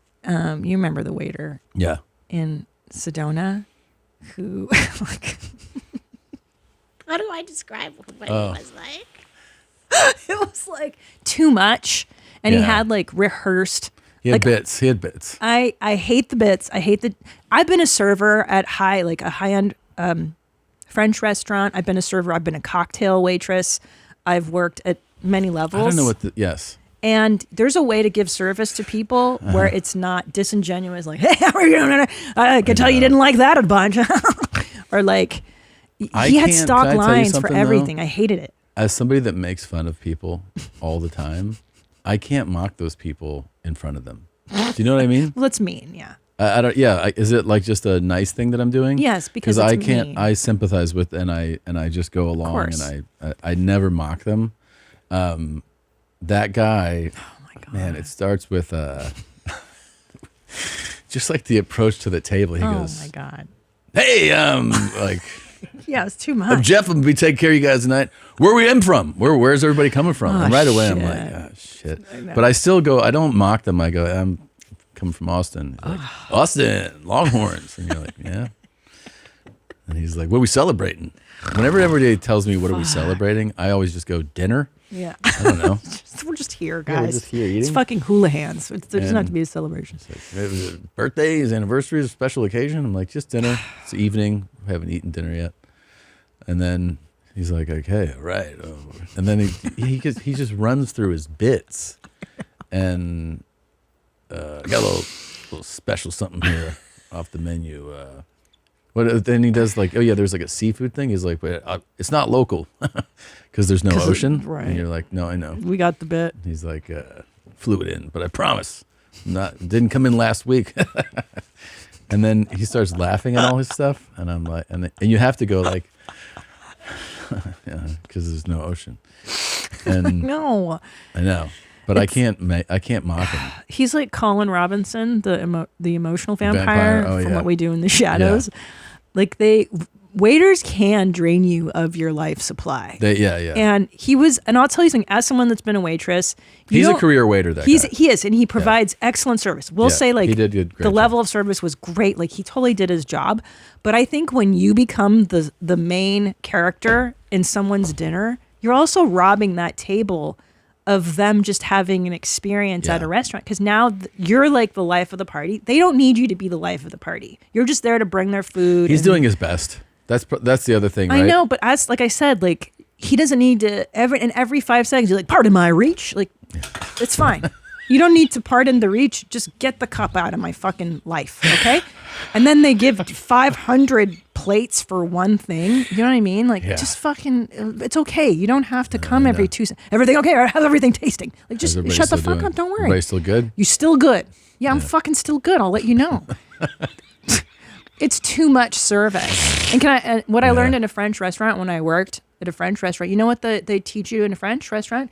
remember the waiter? Yeah. In Sedona, who like. How do I describe what he was like? It was like too much, and he Yeah. had like rehearsed. He had like, bits. He had bits. I hate the bits. I've been a server at a high-end French restaurant. I've been a server. I've been a cocktail waitress. I've worked at many levels. I don't know what yes. And there's a way to give service to people where it's not disingenuous, like, hey, how are you doing? I could tell you didn't like that a bunch. Or like, he had stock can I tell you lines for something, everything. though? I hated it. As somebody that makes fun of people all the time, I can't mock those people in front of them. Do you know what I mean? Well, it's mean, yeah. I don't. Yeah. Is it like just a nice thing that I'm doing? Yes, because I it's can't. mean. I sympathize with and I just go along course. and I never mock them. That guy. Oh my God. Man, it starts with just like the approach to the table. He Oh goes, my God. "Hey, like." Yeah, it's too I'm much. Jeff, I'm gonna be taking care of you guys tonight. Where are we in from? Where's everybody coming from? Oh, and right away I'm shit. like, oh shit. I know. But I still go, I don't mock them. I go, I'm coming from Austin. He's like, Austin, Longhorns. And you're like, yeah. And he's like, what are we celebrating? Whenever everybody tells me what are we celebrating, I always just go, dinner. Yeah. I don't know. We're just here, Yeah, we're guys. just here It's eating. fucking hooligans. There doesn't have to And be a celebration. Birthdays, anniversaries, special occasion. I'm like, just dinner. It's evening. We haven't eaten dinner yet. And then he's like, okay, all right. Oh. And then he just runs through his bits. And got a little special something here off the menu. Then he does like, oh yeah, there's like a seafood thing. He's like, but it's not local because there's no 'Cause ocean. right. And you're like, no, I know. We got the bit. He's like, flew it in, but I promise, didn't come in last week. And then he starts laughing at all his stuff, and I'm like, and you have to go like, yeah, because there's no ocean. And No. I know, but I can't mock him. He's like Colin Robinson, the emotional vampire, Vampire, oh, from yeah. What We Do in the Shadows. Like waiters can drain you of your life supply. Yeah. And I'll tell you something, as someone that's been a waitress, He's a career waiter, guy. He is, and he provides excellent service. We'll say like he did a great the job. level of service was great. Like he totally did his job. But I think when you become the main character in someone's dinner, you're also robbing that table of them just having an experience at a restaurant, because now you're like the life of the party. They don't need you to be the life of the party. You're just there to bring their food. He's doing his best. That's the other thing, right? I know, but like I said, like he doesn't need to every 5 seconds you're like, pardon my reach. Like it's fine. You don't need to pardon the reach. Just get the cup out of my fucking life, okay? And then they give 500 plates for one thing. You know what I mean? Like just fucking. It's okay. You don't have to come every 2 seconds. Everything okay? Or have everything tasting. Like just shut the fuck up. Don't worry. Everybody's still good? You still good? Yeah, I'm fucking still good. I'll let you know. It's too much service. And I learned in a French restaurant when I worked at a French restaurant, you know what they teach you in a French restaurant?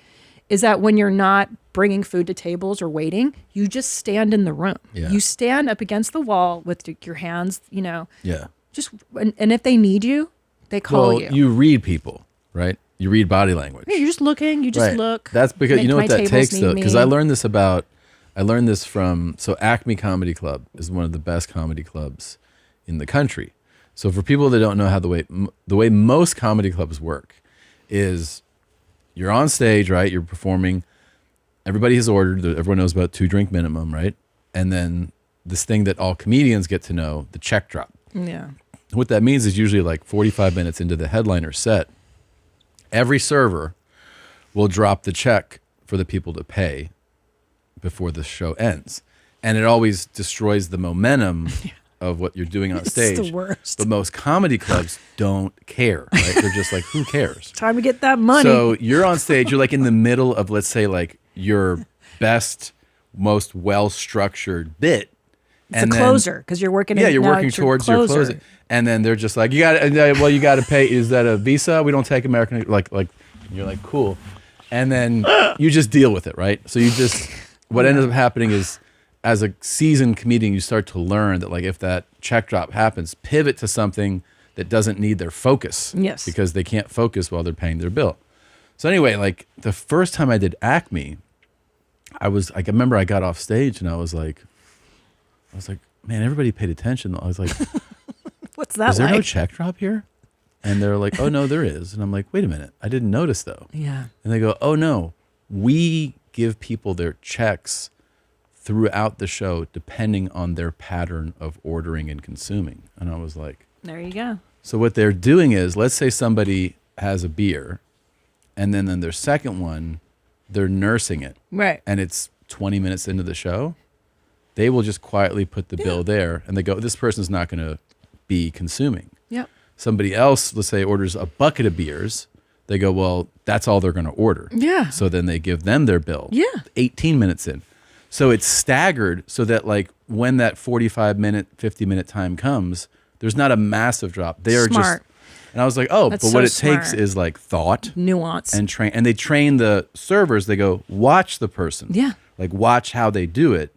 Is that when you're not bringing food to tables or waiting, you just stand in the room. Yeah. You stand up against the wall with your hands, Yeah. just, and if they need you, they call you. You read people, right? You read body language. Yeah, you're just looking, you just Right. look. That's because you know My what that tables takes need though, because me. I learned this from Acme Comedy Club is one of the best comedy clubs in the country. So for people that don't know how the way most comedy clubs work is you're on stage, right? You're performing. Everybody has ordered. Everyone knows about 2-drink minimum, right? And then this thing that all comedians get to know, the check drop. Yeah. What that means is usually like 45 minutes into the headliner set, every server will drop the check for the people to pay before the show ends. And it always destroys the momentum of what you're doing on It's stage. the worst. But most comedy clubs don't care, right? They're just like, who cares? Time to get that money. So you're on stage, you're like in the middle of, let's say, like your best, most well-structured bit. It's a closer because you're working. You're now working it's your towards your closer. closing. And then they're just like, you got to pay. Is that a Visa? We don't take American. Like you're like, cool. And then you just deal with it, right? So you just, what ends up happening is, as a seasoned comedian, you start to learn that like if that check drop happens, pivot to something that doesn't need their focus. Yes. Because they can't focus while they're paying their bill. So anyway, like the first time I did Acme, I remember I got off stage and I was like, man, everybody paid attention. I was like, what's that? Is there no like? check drop here? And they're like, oh no, there is. And I'm like, wait a minute, I didn't notice though. Yeah. And they go, oh no, we give people their checks throughout the show depending on their pattern of ordering and consuming. And I was like, There you go. so what they're doing is, let's say somebody has a beer and then their second one, they're nursing it. Right. And it's 20 minutes into the show. They will just quietly put the bill there and they go, this person's not going to be consuming. Yep. Somebody else, let's say, orders a bucket of beers. They go, well, that's all they're going to order. Yeah. So then they give them their bill. Yeah. 18 minutes in. So it's staggered so that like when that 45-minute, 50-minute time comes, there's not a massive drop. They are Smart. just, and I was like, oh, That's but so what it takes smart. is like thought. Nuance. And train. And they train the servers. They go, watch the person. Yeah. Like watch how they do it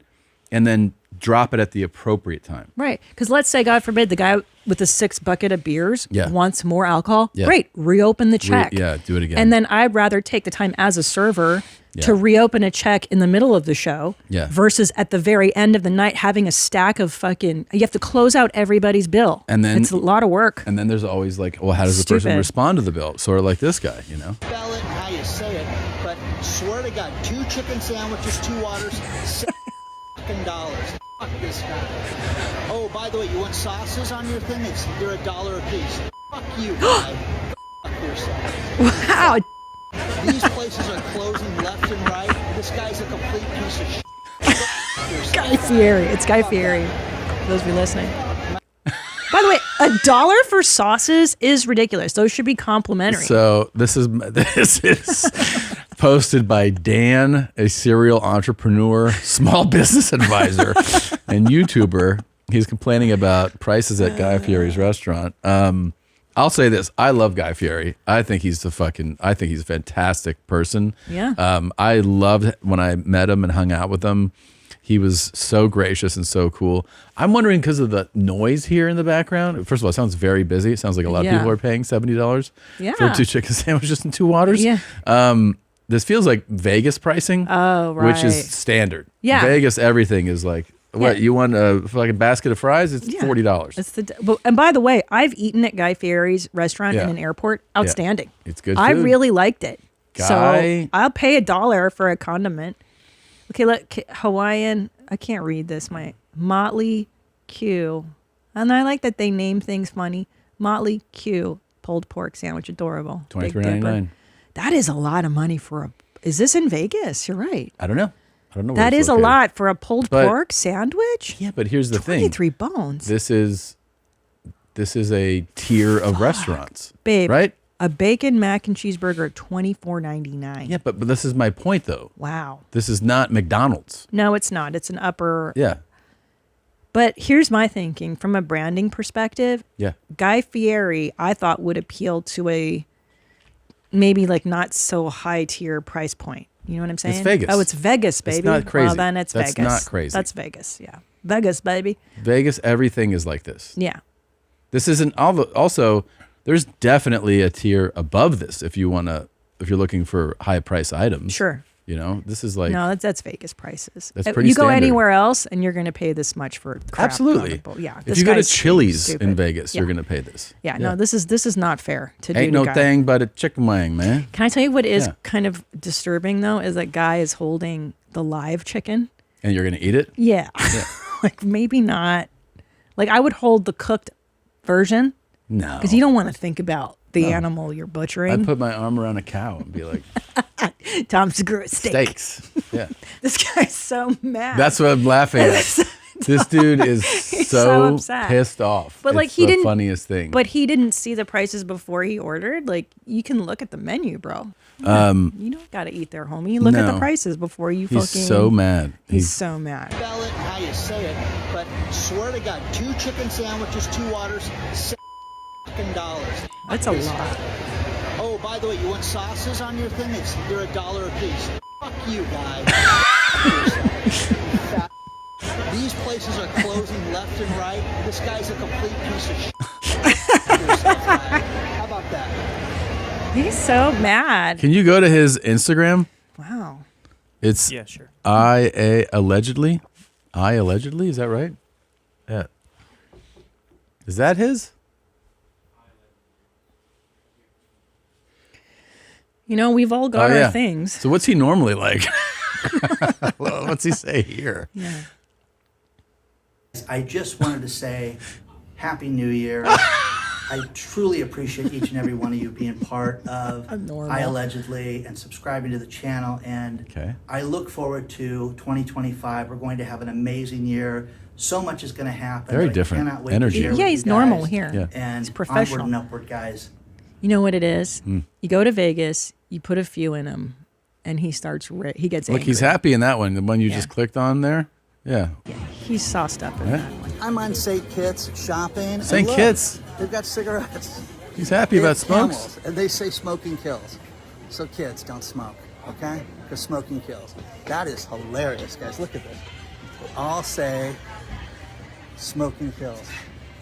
and then drop it at the appropriate time. Right. Because let's say, God forbid, the guy with the 6 bucket of beers wants more alcohol. Yeah. Great. Reopen the check. Do it again. And then I'd rather take the time as a server to reopen a check in the middle of the show versus at the very end of the night having a stack of fucking, you have to close out everybody's bill. And then it's a lot of work. And then there's always like, well, how does the person Stupid. respond to the bill? Sort of like this guy, you know? Spell it and how you say it, but swear to God, 2 chicken sandwiches, 2 waters, $6. Fuck this guy. Oh, by the way, you want sauces on your thing? They're $1 a piece. Fuck you, guy. Fuck yourself. Wow. These places are closing left and right. This guy's a complete piece of shit. Guy Fieri. It's Guy Fieri. For those of you listening. By the way, $1 for sauces is ridiculous. Those should be complimentary. So this is posted by Dan, a serial entrepreneur, small business advisor, and YouTuber. He's complaining about prices at Guy Fieri's restaurant. I'll say this: I love Guy Fieri. I think he's a fantastic person. Yeah. I loved when I met him and hung out with him. He was so gracious and so cool. I'm wondering because of the noise here in the background. First of all, it sounds very busy. It sounds like a lot of people are paying $70 for 2 chicken sandwiches and 2 waters. Yeah. This feels like Vegas pricing. Oh, right. Which is standard. Yeah. Vegas, everything is like, what, you want a fucking basket of fries? It's $40. It's and by the way, I've eaten at Guy Fieri's restaurant in an airport. Outstanding. Yeah. It's good I food. really liked it. Guy. So I'll pay $1 for a condiment. Okay, Hawaiian. I can't read this. My Motley Q, and I like that they name things funny. Motley Q pulled pork sandwich, adorable. $23.99. That is a lot of money for a. Is this in Vegas? You're right. I don't know. Where That it's is a located. lot for a pulled pork sandwich. Yeah, but here's the thing. 23 bones. This is a tier of restaurants, Babe, right? A bacon mac and cheeseburger at $24.99. Yeah, but this is my point, though. Wow. This is not McDonald's. No, it's not. It's an upper. Yeah. But here's my thinking from a branding perspective. Yeah. Guy Fieri, I thought would appeal to a maybe like not so high tier price point. You know what I'm saying? It's Vegas. Oh, it's Vegas, baby. It's not crazy. Well, then it's That's Vegas. not crazy. That's Vegas. Yeah. Vegas, baby. Vegas, everything is like this. Yeah. This isn't also. There's definitely a tier above this if you're looking for high price items. Sure. You know, this is like no, that's Vegas prices. That's If pretty you go standard. anywhere else and you're going to pay this much for crap. Absolutely. Yeah. If this you go to guy's Chili's stupid. in Vegas, you're Yeah. going to pay this. Yeah, no, this is not fair to do. Ain't to no Guy. thing but a chicken wing, man. Can I tell you what is Yeah. kind of disturbing though? Is that Guy is holding the live chicken. And you're going to eat it? Yeah. Like maybe not. Like I would hold the cooked version. No. Because you don't want to think about the No. animal you're butchering. I'd put my arm around a cow and be like, Tom's steak. steaks. Yeah. This guy's so mad. That's what I'm laughing at. This dude is He's so upset. pissed off. But like It's he the didn't. funniest thing. But he didn't see the prices before he ordered. Like you can look at the menu, bro. You don't got to eat there, homie. Look at the no. prices before you He's fucking. so mad. He's so mad. Spell it and how you say it, but swear to God, 2 chicken sandwiches, 2 waters, $7. That's a lot. Oh, by the way, you want sauces on your thing? They're $1 a piece. Fuck you, guy. These places are closing left and right. This guy's a complete piece of shit. How about that? He's so mad. Can you go to his Instagram? Wow. It's Yeah, sure. allegedly. Is that right? Yeah. Is that his? You know, we've all got our things. So what's he normally like? Well, what's he say here? Yeah. I just wanted to say Happy New Year. I truly appreciate each and every one of you being part of I Allegedly and subscribing to the channel. And I look forward to 2025. We're going to have an amazing year. So much is going to happen. Very but I different cannot wait energy. To share with Yeah, you he's guys. normal here. Yeah. And He's professional. onward and upward, guys. You know what it is? Mm. You go to Vegas, you put a few in him, and he starts. He gets Look, angry. he's happy in that one. The one you just clicked on there. Yeah. He's sauced up in Yeah. that one. I'm on St. Kitts shopping. and St. look, Kitts. They've got cigarettes. He's happy They about have smokes. Camels, and they say smoking kills. So kids, don't smoke, okay? Because smoking kills. That is hilarious, guys. Look at this. They all say smoking kills.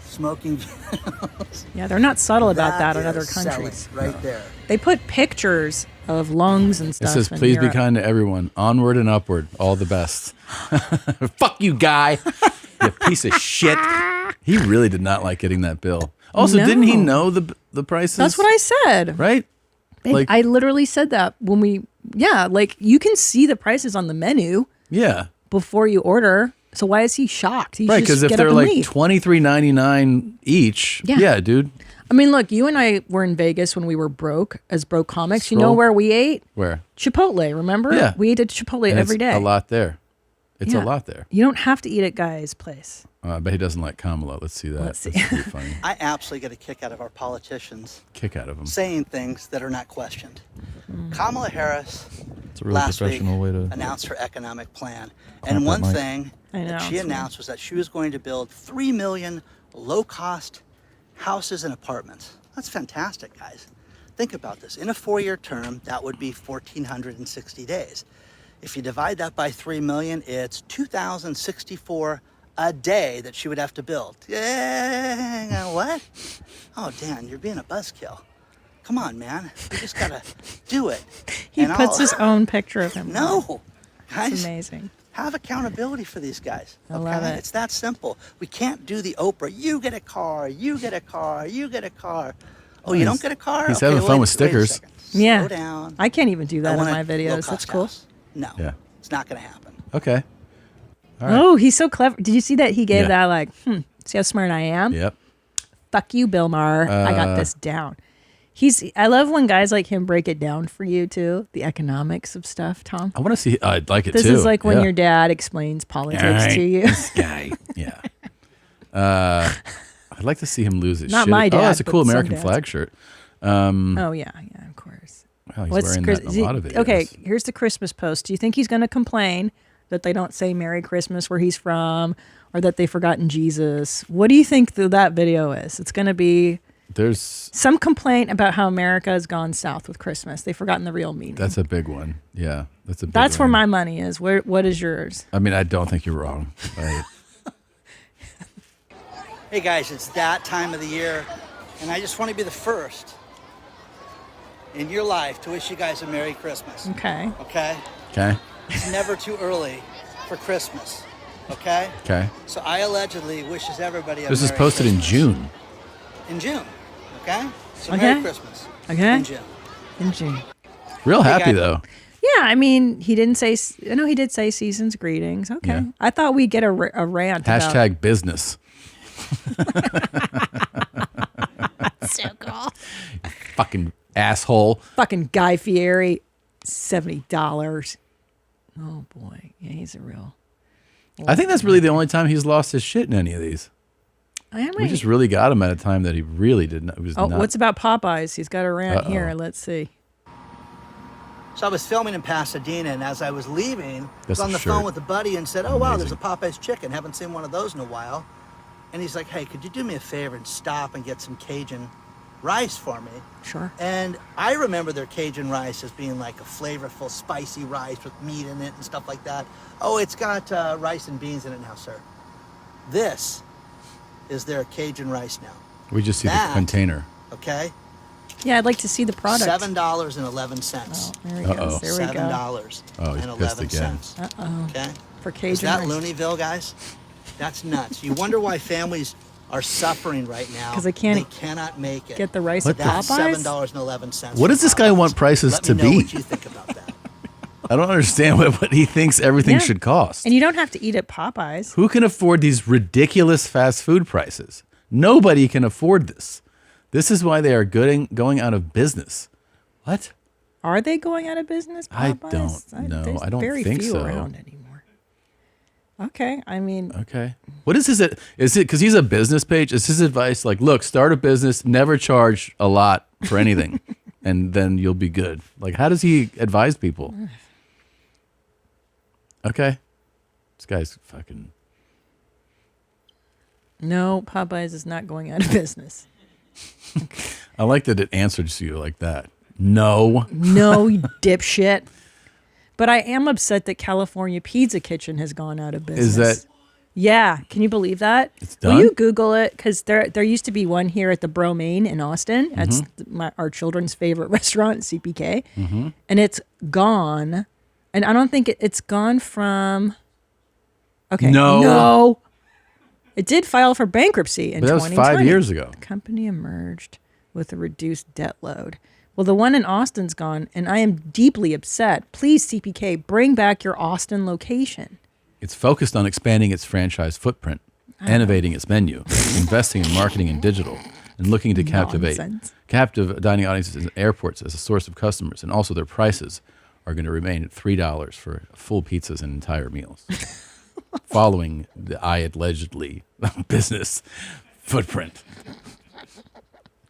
Smoking kills. Yeah, they're not subtle about that in is other selling countries. right there. They put pictures of lungs and It stuff. says, in please be Europe. kind to everyone. Onward and upward. All the best. Fuck you, guy. You piece of shit. He really did not like getting that bill. Also, didn't he know the prices? That's what I said. Right? Babe, Like- I literally said that when like you can see the prices on the menu Yeah. before you order. So why is he shocked? He Right, should because just if get they're up and like leave. $23.99 each, yeah, dude. I mean, look, you and I were in Vegas when we were broke as broke comics. You know Scroll. where we ate? Where? Chipotle, remember? Yeah. We ate at Chipotle And every it's day. a lot there. It's Yeah. a lot there. You don't have to eat at Guy's place. I bet he doesn't like Kamala. Let's see that. Let's see. That's pretty funny. I absolutely get a kick out of our politicians Kick out of him. saying things that are not questioned. Kamala Harris It's a really last week professional way to announced her economic plan. Clamp And one that mic. thing I know, that she it's weird. announced was that she was going to build 3 million low-cost houses and apartments. That's fantastic, guys. Think about this. In a 4-year term, that would be 1,460 days. If you divide that by 3 million, it's 2,064 a day that she would have to build. Yeah, what? Oh, Dan, you're being a buzzkill. Come on, man. You just gotta do it. He And puts I'll- his own picture of him. No, guys. It's amazing. Have accountability for these guys. I love it. It's that simple. We can't do the Oprah. You get a car. You get a car. You get a car. Oh, you don't get a car? He's Okay, having fun wait- with wait a stickers. second. Yeah. Slow down. I can't even do that I in want my a videos. low-cost That's cool. house. No, Yeah. it's not going to happen. Okay. All right. Oh, he's so clever. Did you see that he gave Yeah. that like, see how smart I am? Yep. Fuck you, Bill Maher. I got this down. I love when guys like him break it down for you too, the economics of stuff, Tom. I want to see. I'd like it This too. is like when Yeah. your dad explains politics All right, to you. This guy. Yeah. I'd like to see him lose his Not shit. my dad, Oh, that's a cool but some American dads. flag shirt. Oh yeah, of course. Wow, he's wearing that in a lot of videos. Okay, here's the Christmas post. Do you think he's going to complain that they don't say Merry Christmas where he's from, or that they've forgotten Jesus? What do you think that video is? It's going to be There's some complaint about how America has gone south with Christmas. They've forgotten the real meaning. that's a big one. Yeah, that's a big That's where one. my money is. What is yours? I mean, I don't think you're wrong. Hey, guys, it's that time of the year, and I just want to be the first in your life to wish you guys a Merry Christmas. Okay. Okay? Okay. It's never too early for Christmas. Okay? Okay. So I allegedly wishes everybody a This is Merry posted in Christmas. June. In June. Okay? So Okay. Merry Christmas. Okay. In June. In June. Real Hey, happy guys. though. Yeah, I mean, he didn't say. No, he did say season's greetings. Okay, Yeah. I thought we'd get a rant. Hashtag about, business. so cool. Fucking asshole. Fucking Guy Fieri, $70. Oh boy, yeah, he's a real. I think that's really the only time he's lost his shit in any of these. We just really got him at a time that he really didn't. It was Oh, not. what's about Popeyes? He's got a rant here. Uh-oh. Let's see. So I was filming in Pasadena, and as I was leaving, I was That's on a the phone shirt. with a buddy and said, "Oh wow, there's a Popeye's chicken. Haven't seen one of those in a while." And he's like, "Hey, could you do me a favor and stop and get some Cajun rice for me?" Sure. And I remember their Cajun rice as being like a flavorful, spicy rice with meat in it and stuff like that. Oh, it's got rice and beans in it now, sir. This is their Cajun rice now. We just see That- the container. Okay. Yeah, I'd like to see the product. $7.11. There he goes. There we go. $7 Oh, he's and pissed 11 again. cents. Uh-oh. Okay. For Cajun Is that rice. Looneyville, guys? That's nuts. You wonder why families are suffering right now 'Cause they can't They cannot make it. get the rice What at the- Popeyes? $7.11. What does this guy want prices Let to me know be? what you think about that. I don't understand what he thinks everything Yeah. should cost. And you don't have to eat at Popeyes. Who can afford these ridiculous fast food prices? Nobody can afford this. This is why they are going out of business. What? Are they going out of business? I Popeyes? don't know. There's I don't very think few so. around anymore. Okay, I mean, Okay. What is his? Is it because he's a business page? Is his advice like, look, start a business, never charge a lot for anything, and then you'll be good? Like, how does he advise people? Okay. This guy's fucking. no, Popeyes is not going out of business. I like that it answers you like that. No. No, you dipshit. But I am upset that California Pizza Kitchen has gone out of business. Is that? Yeah, can you believe that? It's Will done? you Google it? Because there used to be one here at the Bro Main in Austin. That's our children's favorite restaurant, CPK. Mm-hmm. And it's gone. And I don't think it's gone from. Okay. No. It did file for bankruptcy in But that was 2020. 5 years ago. The company emerged with a reduced debt load. Well, the one in Austin's gone, and I am deeply upset. Please, CPK, bring back your Austin location. It's focused on expanding its franchise footprint, innovating its menu, investing in marketing and digital, and looking to captivate Nonsense. captive dining audiences in airports as a source of customers. And also their prices are going to remain at $3 for full pizzas and entire meals, following the allegedly business footprint.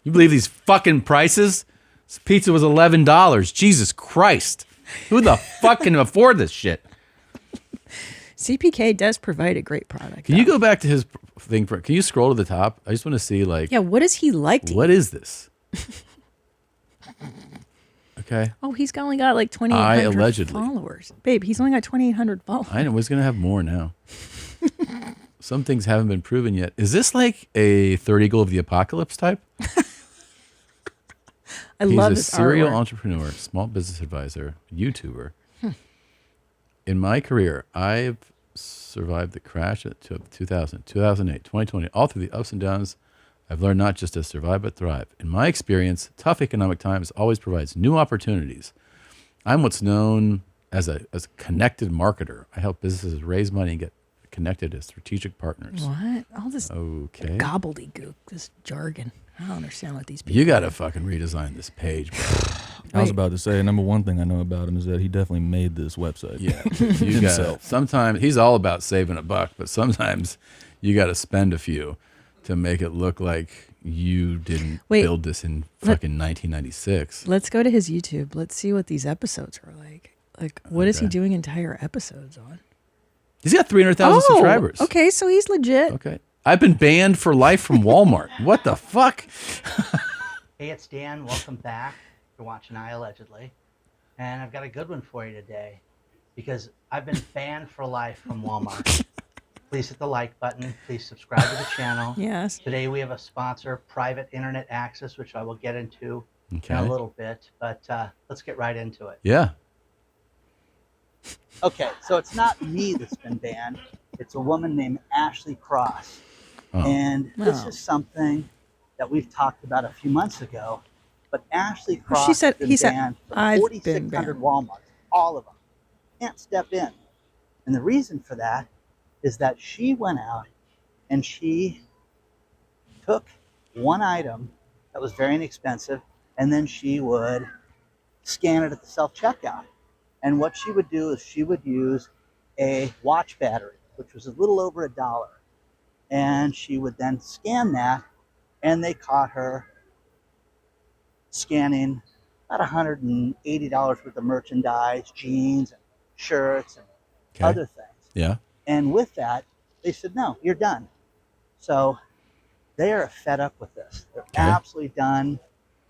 You believe these fucking prices? This pizza was $11. Jesus Christ. Who the fuck can afford this shit? CPK does provide a great product. Can you go back to his thing? Can you scroll to the top? I just want to see Yeah, what does he like to what eat? is this? Okay. Oh, he's only got like 2,800 allegedly. followers. Babe, he's only got 2,800 followers. I know. He's going to have more now. Some things haven't been proven yet. Is this like a Third Eagle of the Apocalypse type? I love He's his a serial artwork. entrepreneur, small business advisor, YouTuber. Hmm. In my career, I've survived the crash of 2000, 2008, 2020, all through the ups and downs. I've learned not just to survive, but thrive. In my experience, tough economic times always provides new opportunities. I'm what's known as a connected marketer. I help businesses raise money and get connected as strategic partners. What? All this Okay. gobbledygook, this jargon. I don't understand what these people You got to fucking redesign this page, bro. I was about to say, number one thing I know about him is that he definitely made this website. Yeah, you got. Sometimes he's all about saving a buck, but sometimes you got to spend a few to make it look like you didn't build this in fucking 1996. Let's go to his YouTube. Let's see what these episodes are like. Like, what is he doing entire episodes on? He's got 300,000 subscribers. Okay, so he's legit. Okay. I've been banned for life from Walmart. What the fuck? Hey, it's Dan. Welcome back. You're watching I Allegedly. And I've got a good one for you today because I've been banned for life from Walmart. Please hit the like button. Please subscribe to the channel. Yes. Today we have a sponsor, Private Internet Access, which I will get into in Okay. a little bit. But let's get right into it. Yeah. Okay, so it's not me that's been banned. It's a woman named Ashley Cross. Oh. And this Oh. is something that we've talked about a few months ago. But Ashley Cross She said- has been he said, banned from "I've been 4,600 banned." Walmarts, all of them. Can't step in. And the reason for that is that she went out and she took one item that was very inexpensive and then she would scan it at the self-checkout. And what she would do is she would use a watch battery, which was a little over $1. And she would then scan that, and they caught her scanning about $180 worth of merchandise, jeans, and shirts, and other things. Yeah. And with that, they said, no, you're done. So they are fed up with this. They're absolutely done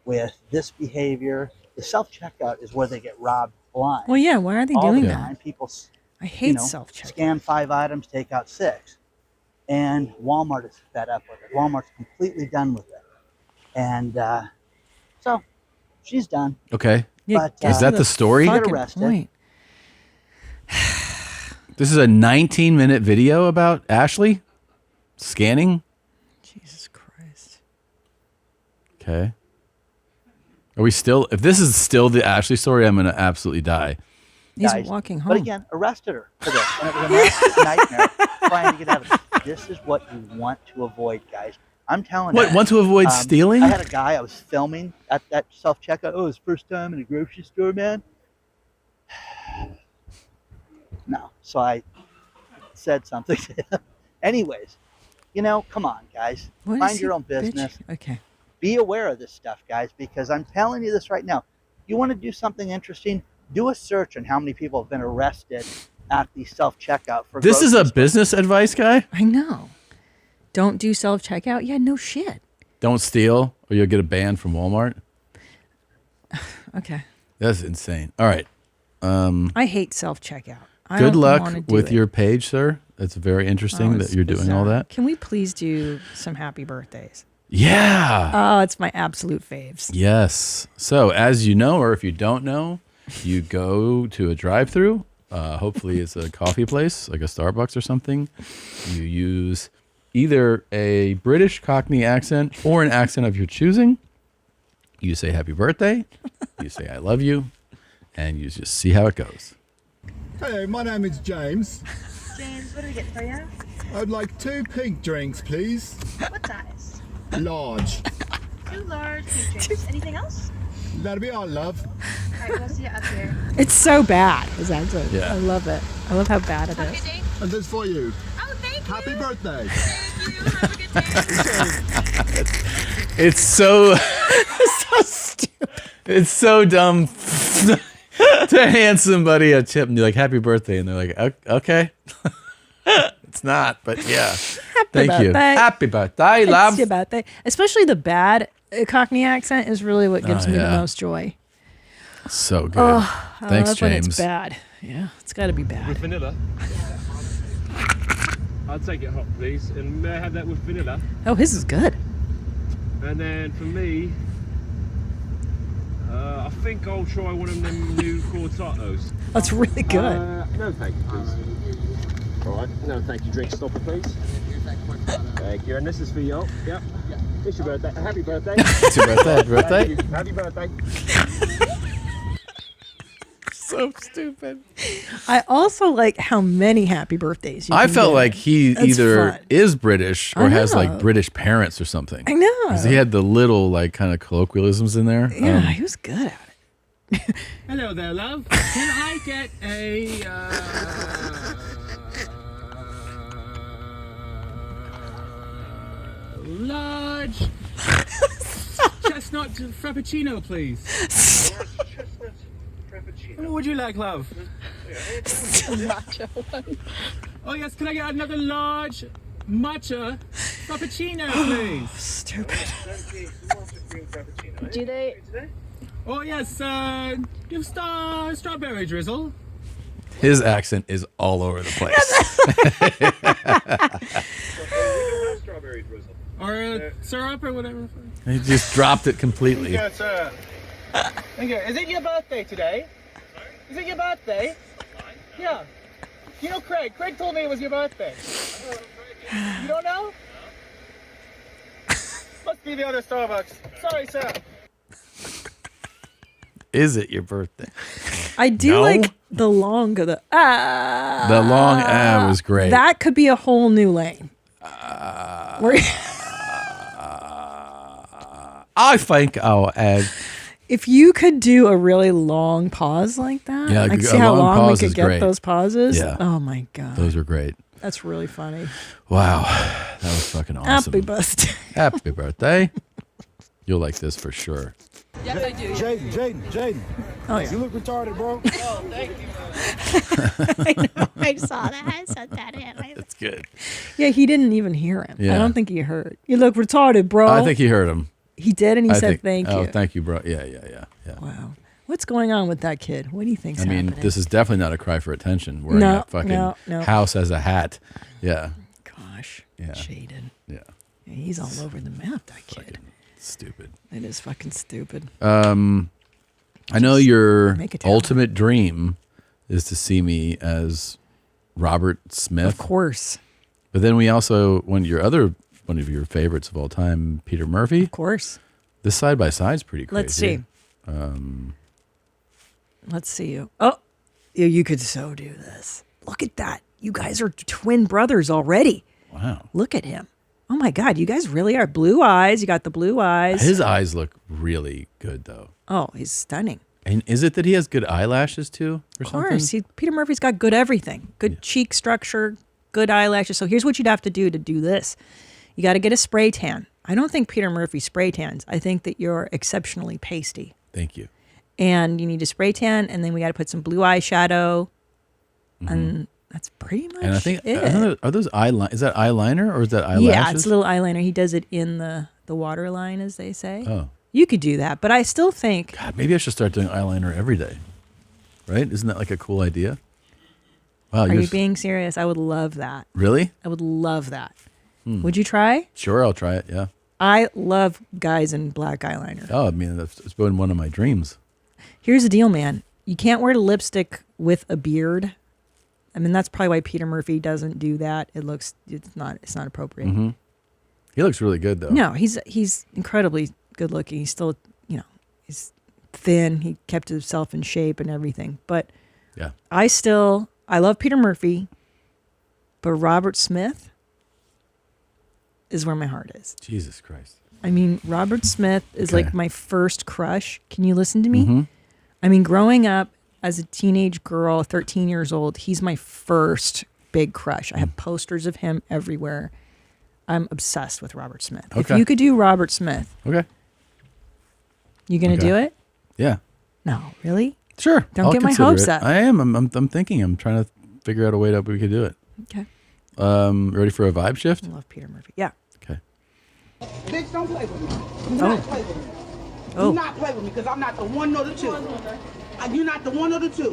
with this behavior. The self-checkout is where they get robbed blind. Well, yeah, why are they All doing the that? time, people, I hate self-checkout. Scan 5 items, take out 6. And Walmart is fed up with it. Walmart's completely done with it. And so she's done. Okay. But, is that the story? She got arrested. This is a 19-minute video about Ashley scanning. Jesus Christ. Okay. Are we still? If this is still the Ashley story, I'm gonna absolutely die. He's Guys, walking home. But again, arrested her for this. And it was an absolute nightmare trying to get out of it. This is what you want to avoid, guys. I'm telling you. What, want to avoid stealing? I had a guy I was filming at that self-checkout. Oh, his first time in a grocery store, man. No. So I said something to him. Anyways, come on, guys. What is Mind he your own bitching? business. Okay. Be aware of this stuff, guys, because I'm telling you this right now. You want to do something interesting? Do a search on how many people have been arrested at the self-checkout for This is grocery a stores. business advice guy. I know. Don't do self-checkout? Yeah, no shit. Don't steal, or you'll get a ban from Walmart. Okay. That's insane. All right. I hate self-checkout. I Good don't luck wanna do with it. your page, sir. It's very interesting that it's you're doing all bizarre. that. Can we please do some happy birthdays? Yeah. Oh, it's my absolute faves. Yes. So, as you know, or if you don't know, you go to a drive-through. Hopefully, it's a coffee place like a Starbucks or something. You use either a British Cockney accent or an accent of your choosing. You say happy birthday. You say I love you. And you just see how it goes. Hey, my name is James. James, what do we get for you? I'd like 2 pink drinks, please. What size? Large. 2 large pink drinks. Anything else? That'll be all, love. All right, we'll see you up here. It's so bad. It's actually. Yeah. I love it. I love how bad it is. And this for you. Oh, thank Happy birthday. It's so so stupid. It's so dumb. to hand somebody a chip and be like, "Happy birthday," and they're like, "Okay." It's not, but yeah. Thank you. Happy birthday, love. It's your birthday. Especially the bad Cockney accent is really what gives me the most joy. So good. Oh, I Thanks, love James. when it's bad. Yeah, it's got to be bad. With vanilla. I'll take it hot, please. And may I have that with vanilla? Oh, his is good. And then for me, I think I'll try one of them new cortatos. That's really good. No, thank you, please. All right. No, thank you. Drink stopper, please. Thank you. And this is for you. Yep. It's your birthday. Happy birthday. It's your birthday. Happy birthday. Happy birthday. So stupid. I also like how many happy birthdays you I can felt do. like he That's either fun. is British or I has like know. British parents or something. I know. 'Cause he had the little like kind of colloquialisms in there. Yeah, he was good at it. Hello there, love. Can I get a large chestnut frappuccino, please? What would you like, love? Matcha one. Oh yes, can I get another large matcha frappuccino, please? Stupid. Do they? Oh yes, give strawberry drizzle. His accent is all over the place. Strawberry drizzle. Or syrup or whatever. He just dropped it completely. Yes, sir. Thank you. Is it your birthday today? Is it your birthday? Yeah. You know Craig. Craig told me it was your birthday. You don't know? Must be the other Starbucks. Sorry, sir. Is it your birthday? I do No? like the long of the The long was great. That could be a whole new lane. Where- I think I'll add. if you could do a really long pause like that, Yeah, I can a see how long long we pause could is get great. those pauses. Yeah. Oh my god, Those are great. that's really funny. Wow, that was fucking awesome. Happy birthday. Happy birthday. You'll like this for sure. Yep, I do. Jaden. Oh yeah. You look retarded, bro. Oh, thank you. I know. I saw that. I said that in. That's good. Yeah, he didn't even hear him. Yeah. I don't think he heard. You look retarded, bro. I think he heard him. he did, and he I said think- thank you. Oh, thank you, bro. Yeah. Wow. What's going on with that kid? What do you think's I mean, happening? this is definitely not a cry for attention. Wearing No, that fucking no. house as a hat. Yeah. Gosh. Yeah. Jaden. Yeah. Yeah, he's all over the map, that kid. Stupid. It is fucking stupid. I know your make it happen. ultimate dream is to see me as Robert Smith. Of course. But then we also one of your favorites of all time, Peter Murphy. Of course. This side by side's pretty crazy. Let's see. Let's see you. Oh, you could so do this. Look at that. You guys are twin brothers already. Wow. Look at him. Oh my God, you guys really are. Blue eyes. You got the blue eyes. His eyes look really good though. Oh, he's stunning. And is it that he has good eyelashes too, or Of course. something? Peter Murphy's got good everything. Good cheek structure, good eyelashes. So here's what you'd have to do this. You got to get a spray tan. I don't think Peter Murphy spray tans. I think that you're exceptionally pasty. Thank you. And you need a spray tan, and then we got to put some blue eyeshadow. And that's pretty much And I think it. are those eyeliner? Is that eyeliner or is that eyelashes? Yeah, it's a little eyeliner. He does it in the water line, as they say. Oh. You could do that, but I still think God, maybe I should start doing eyeliner every day. Right? Isn't that like a cool idea? Wow, Are you being serious? I would love that. Really? I would love that. Would you try? Sure, I'll try it. Yeah. I love guys in black eyeliner. Oh, I mean, it's been one of my dreams. Here's the deal, man. You can't wear lipstick with a beard. I mean, that's probably why Peter Murphy doesn't do that. It's not appropriate. Mm-hmm. He looks really good though. No, he's incredibly good looking. He's still, he's thin. He kept himself in shape and everything. But yeah, I love Peter Murphy, but Robert Smith is where my heart is. Jesus Christ. I mean, Robert Smith is Okay. like my first crush. Can you listen to me? Mhm. I mean, growing up as a teenage girl, 13 years old, he's my first big crush. I have posters of him everywhere. I'm obsessed with Robert Smith. If Okay. you could do Robert Smith, Okay. you gonna Okay. do it? Yeah. No, really? Sure. Don't I'll get my consider hopes it. up. I am. I'm thinking. I'm trying to figure out a way that we could do it. Okay. Ready for a vibe shift? I love Peter Murphy. Yeah. Okay. Bitch, don't play with me. Do Oh. not play with me. Do not play with me because I'm not the one nor the two. You're not the one or the two.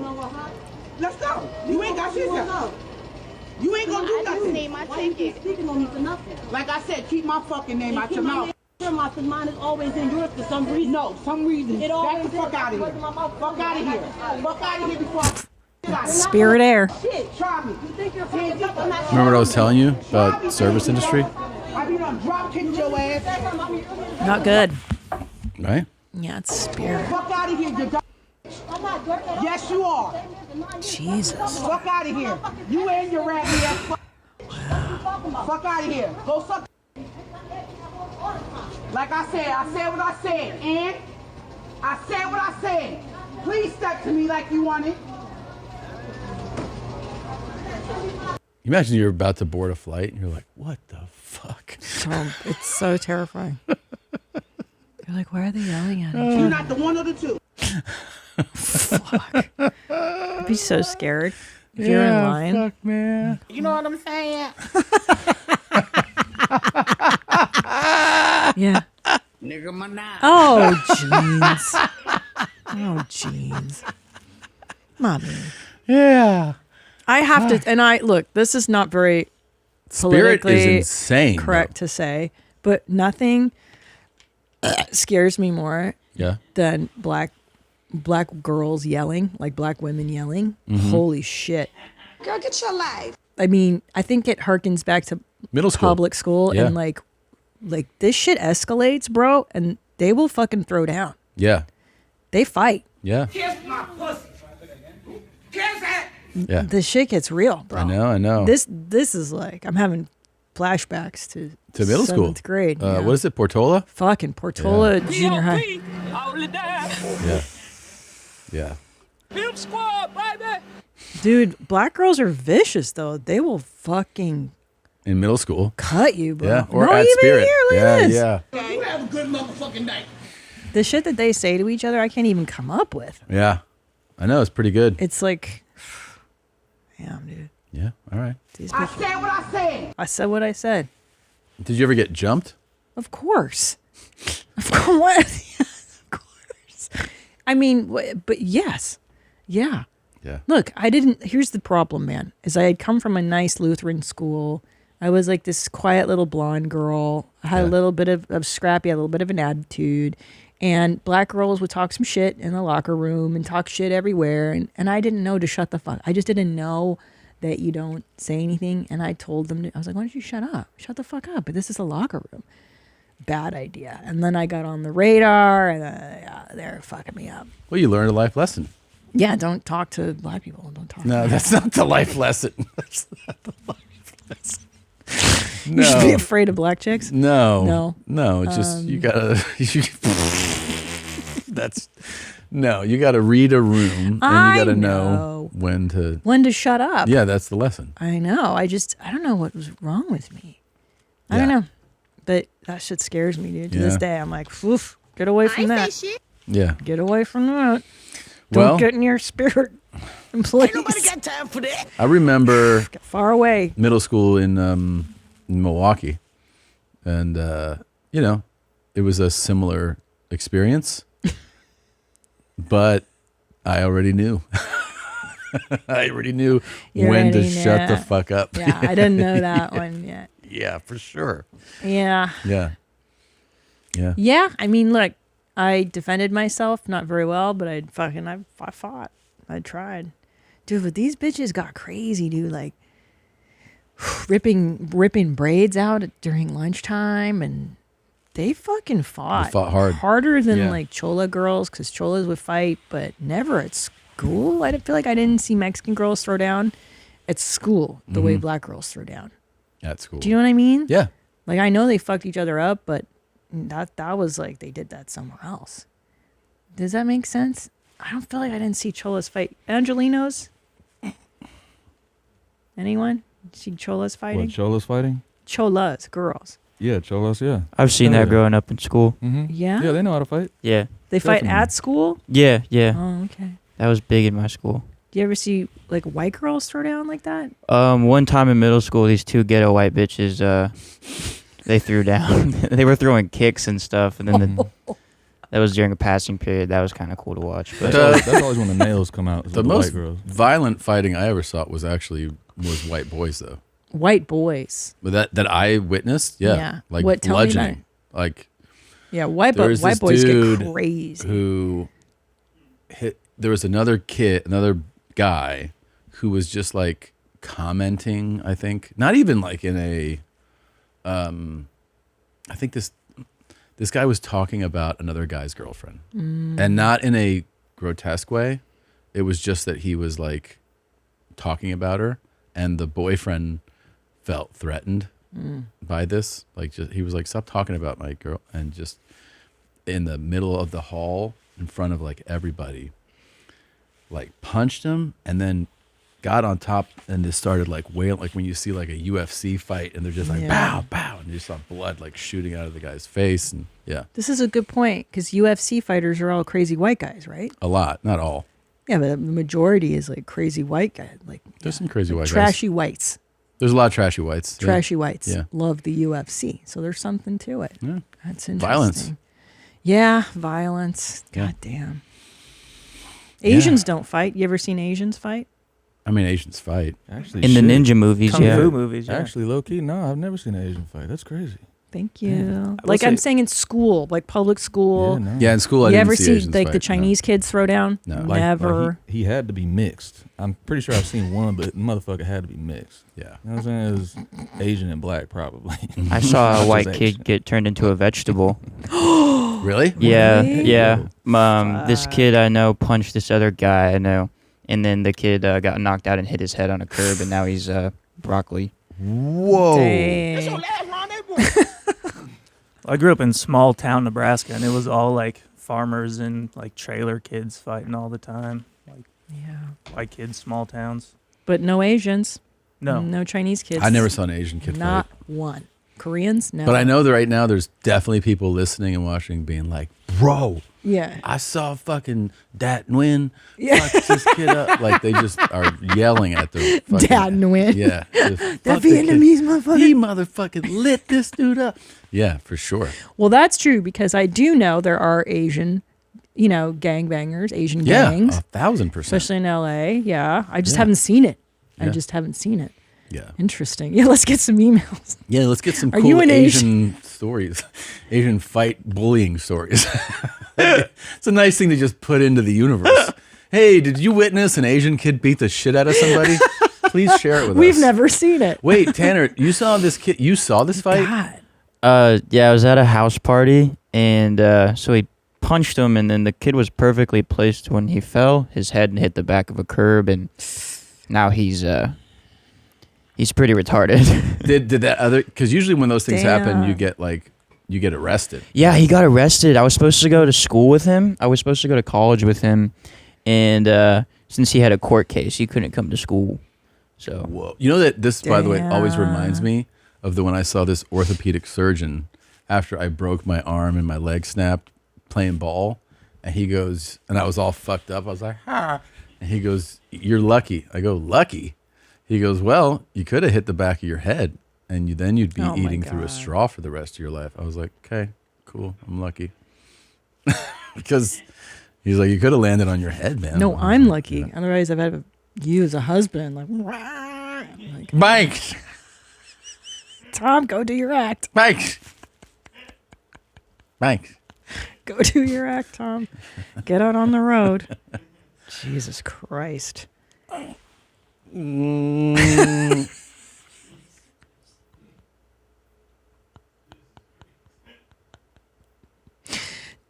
Let's go. You ain't got shit done. You ain't gonna do nothing. Name my ticket. Speaking on me for nothing. Like I said, keep my fucking name out your mouth. Because mine is always in yours for some reason. No, some reason. It Back always the fuck is. out of here. Fuck out of here. Fuck out of here before I Spirit air. Shit, try me. You think you're fucking up? Remember what I was telling you about service industry? I be done drop kicked your ass. Not good. Right? Yeah, it's spirit. Fuck out of here, you dumb. Yes, you are. Jesus. Fuck out of here. You and your raggedy ass. Fuck out of here. Go suck. Like I said what I said. And I said what I said. Please step to me like you want it. Imagine you're about to board a flight and you're like, what the fuck? It's so terrifying. You're like, why are they yelling at each You're other? not the one or the two. I'd be so scared if you're in line. Fuck, man. You know what I'm saying? Yeah. Nigga, my now. Oh, jeez. Oh, jeez. Mommy. Yeah. I have to, and look, this is not very Spirit is politically insane. correct to say, but nothing scares me more than black girls yelling, like black women yelling. Mhm. Holy shit. Girl, get your life. I mean, I think it harkens back to middle school, public school, Yeah. and like this shit escalates, bro, and they will fucking throw down. Yeah. They fight. Yeah. Kiss my pussy. Kiss it. Yeah. The shit gets real, bro. I know. This is like I'm having flashbacks to middle school. 7th grade. What is it? Portola? Fucking Portola Junior High. Yeah. Yeah. Pimp squad, baby. Dude, black girls are vicious though. They will fucking In middle school. cut you, bro. Yeah. Or No, at even Spirit. here, look Yeah. at this. Yeah. You have a good motherfucking night. The shit that they say to each other, I can't even come up with. Yeah. I know. It's pretty good. It's like, damn, dude. Yeah. All right. These I people. said what I said. I said what I said. Did you ever get jumped? Of course. Of course. Of course. I mean, but yes. Yeah. Yeah. Look, here's the problem, man, is I had come from a nice Lutheran school. I was like this quiet little blonde girl. I had a little bit of scrappy, a little bit of an attitude. And black girls would talk some shit in the locker room and talk shit everywhere. And I didn't know to shut the fuck. I just didn't know that you don't say anything. And I told them, I was like, why don't you shut up? Shut the fuck up. But this is a locker room. Bad idea. And then I got on the radar and they're fucking me up. Well, you learned a life lesson. Yeah, don't talk to black people. Don't talk. No, that's not the life lesson. That's not the life lesson. You should be afraid of black chicks? No. It's just you gotta. You gotta read a room and I you gotta know. know when to shut up. Yeah, that's the lesson. I know. I don't know what was wrong with me. I don't know. But that shit scares me, dude. To this Yeah. day, I'm like, oof, get away from that. Yeah. Get away from that. Don't Well- get in your spirit. Please. Nobody got time for that. I remember Get far away. middle school in Milwaukee, and it was a similar experience, but I already knew. I already knew You when to already shut the knew. fuck up. Yeah, I didn't know that one yet. Yeah, for sure. Yeah. Yeah. Yeah. Yeah. I mean, look, I defended myself not very well, but I fought. I tried. Dude, but these bitches got crazy, dude. Like ripping braids out during lunchtime, and they fucking fought. They fought hard. Harder than Yeah. like Chola girls, because Cholas would fight, but never at school. I feel like I didn't see Mexican girls throw down at school the way Mhm. black girls throw down. At school. Do you know what I mean? Yeah. Like, I know they fucked each other up, but that was like they did that somewhere else. Does that make sense? I don't feel like I didn't see Cholas fight. Angelinos? Anyone? See Cholas fighting? What, Cholas fighting? Cholas, girls. Yeah, Cholas, yeah. I've seen Hell that yeah. growing up in school. Mm-hmm. Yeah? Yeah, they know how to fight. Yeah. They fight Definitely. at school? Yeah, yeah. Oh, okay. That was big in my school. Do you ever see like white girls throw down like that? One time in middle school, these two ghetto white bitches, they threw down. They were throwing kicks and stuff, and then that was during a passing period. That was kind of cool to watch. But That's always when the nails come out. The most violent fighting I ever saw was white boys though. White boys. But that I witnessed, yeah. Yeah. Like What, tell me about bludgeoning. Like Yeah, white there's this boys dude get crazy. Who hit there was another guy who was just like commenting, I think. Not even like in a I think this guy was talking about another guy's girlfriend. And not in a grotesque way. It was just that he was like talking about her, and the boyfriend felt threatened by this. Like, he was like, "Stop talking about my girl," and just in the middle of the hall in front of like everybody, like punched him, and then got on top and just started like wailing, like when you see like a UFC fight and they're just like pow pow, and you just saw blood like shooting out of the guy's face. And This is a good point, because UFC fighters are all crazy white guys, right? a lot, not all. Yeah, but the majority is like crazy white guy, like There's some crazy white guys. trashy whites. There's a lot of trashy whites. Yeah. Trashy whites Yeah. love the UFC, so there's something to it. Yeah. That's interesting. Violence. Yeah, violence. Yeah. God damn. Asians don't fight. You ever seen Asians fight? I mean, Asians fight. Actually, in the ninja movies, Kung yeah. Fu movies, yeah. Actually, low key, no, I've never seen an Asian fight. That's crazy. Thank you. Yeah. Like I'm saying in school, like public school. Yeah, in school I you didn't ever see see Asians like fight, the Chinese kids throw down? No. Never. He had to be mixed. I'm pretty sure I've seen one, but the motherfucker had to be mixed. Yeah. You know what I'm saying? It was Asian and black, probably. I saw Not a white just kid Asian. get turned into a vegetable. Really? Yeah, Really? yeah. This kid I know punched this other guy I know, and then the kid got knocked out and hit his head on a curb, and now he's broccoli. Whoa. Dang. I grew up in small town Nebraska, and it was all like farmers and like trailer kids fighting all the time. Like, white kids, small towns. But no Asians. No. No Chinese kids. I never saw an Asian kid Not fight. one. Koreans? No. But I know that right now there's definitely people listening and watching being like, bro, Yeah. I saw fucking Dat Nguyen Yeah. fuck this kid up. Like, they just are yelling at the fucking... Dat Nguyen. Yeah. That Fuck the kid. Vietnamese motherfucker. He motherfucking lit this dude up. Yeah, for sure. Well, that's true, because I do know there are Asian, gangbangers, Asian gangs. 1,000%. Especially in LA. Yeah. I just Yeah. haven't seen it. I Yeah. just haven't seen it. Yeah. Interesting. Yeah, let's get some emails. Yeah, let's get some Are cool you an Asian stories. Asian fight bullying stories. It's a nice thing to just put into the universe. Hey, did you witness an Asian kid beat the shit out of somebody? Please share it with us. We've never seen it. Wait, Tanner, you saw this kid? You saw this fight? God. Yeah, I was at a house party, and so he punched him, and then the kid was perfectly placed when he fell. His head hit the back of a curb, and now he's pretty retarded. Did that other? Because usually when those things happen, Damn. you get arrested. Yeah, he got arrested. I was supposed to go to school with him. I was supposed to go to college with him, and since he had a court case, he couldn't come to school. So Whoa. You know that this, by the way, always reminds me of when I saw this orthopedic surgeon after I broke my arm and my leg snapped playing ball, and he goes, and I was all fucked up. I was like, ha. And he goes, "You're lucky." I go, "Lucky?" He goes, "Well, you could have hit the back of your head, and then you'd be Oh my eating through a God. straw for the rest of your life." I was like, "Okay, cool. I'm lucky." Because he's like, "You could have landed on your head, man." No, I'm lucky. Otherwise, I've had you as a husband. Like Bank. Tom, go do your act. Bank. Bank. Go do your act, Tom. Get out on the road. Jesus Christ.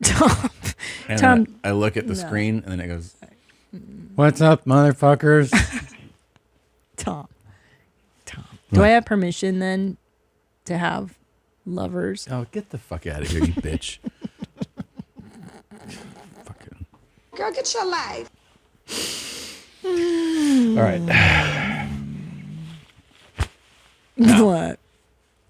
Tom. And Tom. I look at the No. screen, and then it goes, "What's up, motherfuckers?" Tom. Do I have permission then to have lovers? Oh, get the fuck out of here, you bitch. Girl, get your life. All right. What?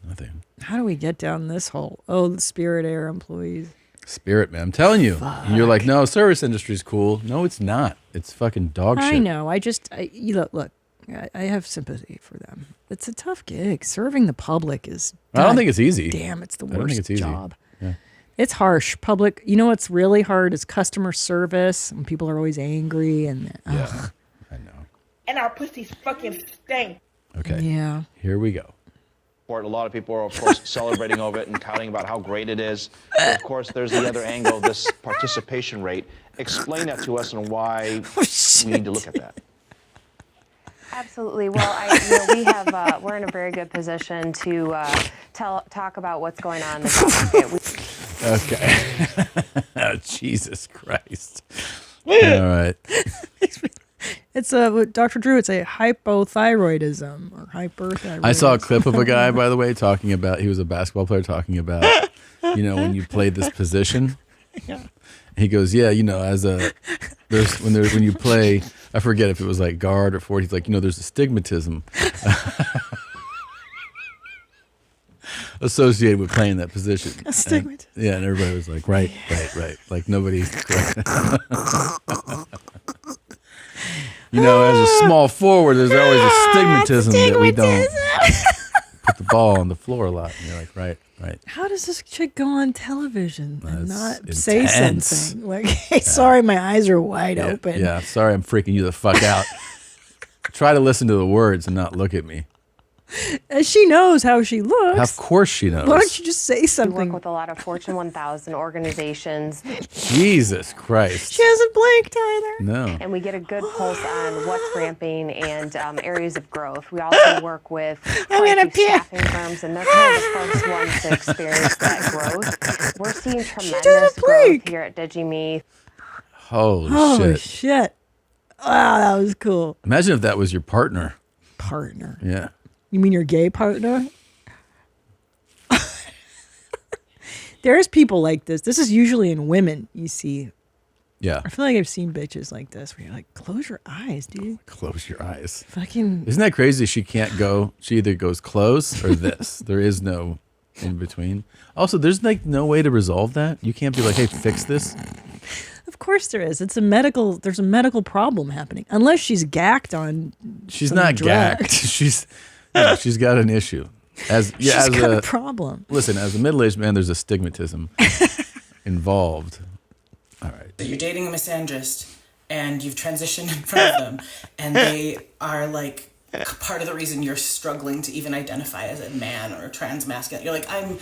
Nothing. How do we get down this hole? Oh, the Spirit Air employees. Spirit, man. I'm telling you. And you're like, no, service industry's cool. No, it's not. It's fucking dog shit. I know. Look, I have sympathy for them. It's a tough gig. Serving the public is. I don't think it's easy. Damn, it's the I don't think worst it's easy. job. Yeah. It's harsh. Public. You know what's really hard is customer service. And people are always angry and. Yeah. And our pussies fucking stink. Okay. Yeah. Here we go. A lot of people are, of course, celebrating over it and touting about how great it is. But of course, there's the other angle of this participation rate. Explain that to us and why we need to look at that. Absolutely. Well, we're in a very good position to talk about what's going on in the job market. Okay. Oh, Jesus Christ. All right. It's Dr. Drew. It's a hypothyroidism or hyperthyroidism. I saw a clip of a guy, by the way, talking about, he was a basketball player talking about, when you play this position. Yeah. He goes, yeah, when you play, I forget if it was like guard or forward. He's like, there's a stigmatism associated with playing that position. A stigmatism. And everybody was like, right. Like nobody. As a small forward, there's always a stigmatism that we don't put the ball on the floor a lot. And you're like, right. How does this chick go on television and not intense. say something? Like, hey, sorry, my eyes are wide open. Yeah, sorry, I'm freaking you the fuck out. Try to listen to the words and not look at me. And she knows how she looks. Of course she knows. Why don't you just say We something? work with a lot of Fortune 1000 organizations. Jesus Christ. She hasn't blinked either. No. And we get a good pulse on what's ramping and areas of growth. We also work with quite a few staffing firms, and they're kind of the first ones to experience that growth. We're seeing tremendous growth here at DigiMe. Holy shit. Wow, that was cool. Imagine if that was your partner. Partner. Yeah. You mean your gay partner? There's people like this. This is usually in women, you see. Yeah. I feel like I've seen bitches like this where you're like, close your eyes, dude. Close your eyes. Fucking. Isn't that crazy? She can't go. She either goes close or this. There is no in between. Also, there's like no way to resolve that. You can't be like, hey, fix this. Of course there is. There's a medical problem happening. Unless she's gacked on. She's some not drugs. gacked. She's got an issue. She's got a problem. Listen, as a middle-aged man, there's a stigmatism involved. All right. You're dating a misandrist and you've transitioned in front of them and they are like part of the reason you're struggling to even identify as a man or trans masculine. You're like, I'm,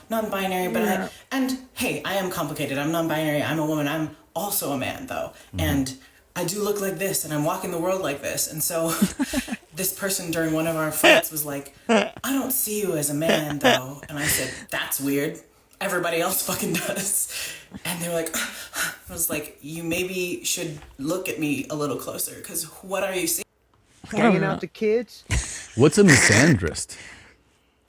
non-binary, but hey, I am complicated. I'm non-binary. I'm a woman. I'm also a man though. Mm-hmm. And I do look like this and I'm walking the world like this. And so this person during one of our fights was like, I don't see you as a man though. And I said, that's weird. Everybody else fucking does. And they were like, I was like, you maybe should look at me a little closer because what are you seeing? Hanging out the kids. What's a misandrist?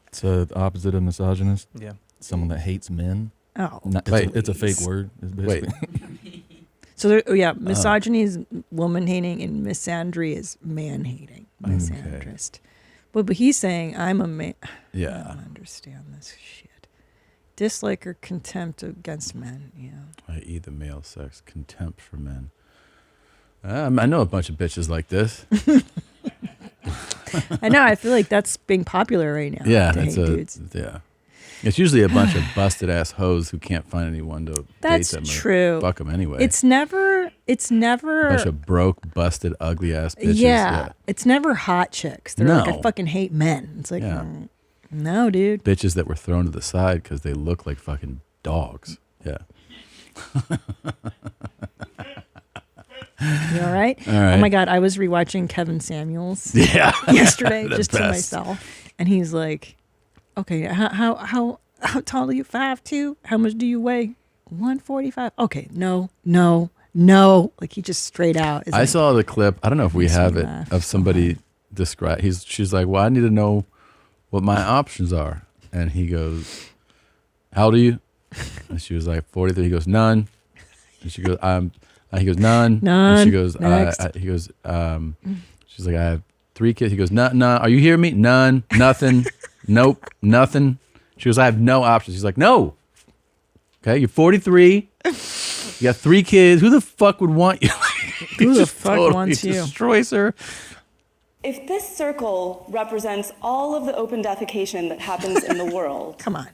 It's the opposite of misogynist. Yeah. Someone that hates men. Oh. It's a fake word. Wait. So misogyny is woman hating and misandry is man hating. Misandrist. But he's saying I'm a man. Yeah. I don't understand this shit. Dislike or contempt against men. Yeah. I.e. the male sex. Contempt for men. I know a bunch of bitches like this. I know. I feel like that's being popular right now. Yeah. to hate dudes. Yeah. It's usually a bunch of busted ass hoes who can't find anyone to That's date them or true. fuck them anyway. It's never a bunch of broke, busted, ugly ass bitches. Yeah. It's never hot chicks. They're like, I fucking hate men. It's like, no, dude. Bitches that were thrown to the side because they look like fucking dogs. Yeah. You all right? All right. Oh my God, I was rewatching Kevin Samuels yesterday just to myself. And he's like, okay, how tall are you? 5'2"? How much do you weigh? 145. Okay, no. Like he just straight out. I saw the clip. I don't know if we have it of somebody describe. She's like, well, I need to know what my options are. And he goes, how old are you? And she was like 43. He goes, none. And she goes, he goes, none. And she goes, he goes, she's like, I have 3 kids. He goes, none. Are you hearing me? None. Nothing. Nope. Nothing. She goes, I have no options. He's like, no. Okay, you're 43. You got 3 kids. Who the fuck would want you? Who the Just fuck totally wants you? destroys her. If this circle represents all of the open defecation that happens in the world, come on.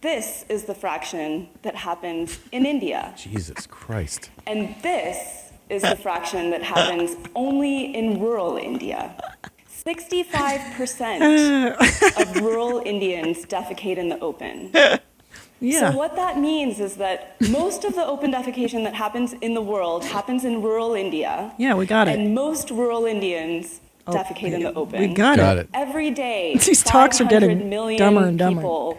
This is the fraction that happens in India. Jesus Christ. And this is the fraction that happens only in rural India. 65% of rural Indians defecate in the open. Yeah. So what that means is that most of the open defecation that happens in the world happens in rural India. Yeah, we got it. And most rural Indians defecate in the open. We got it. Every day, These talks are 500 getting million dumber and dumber. people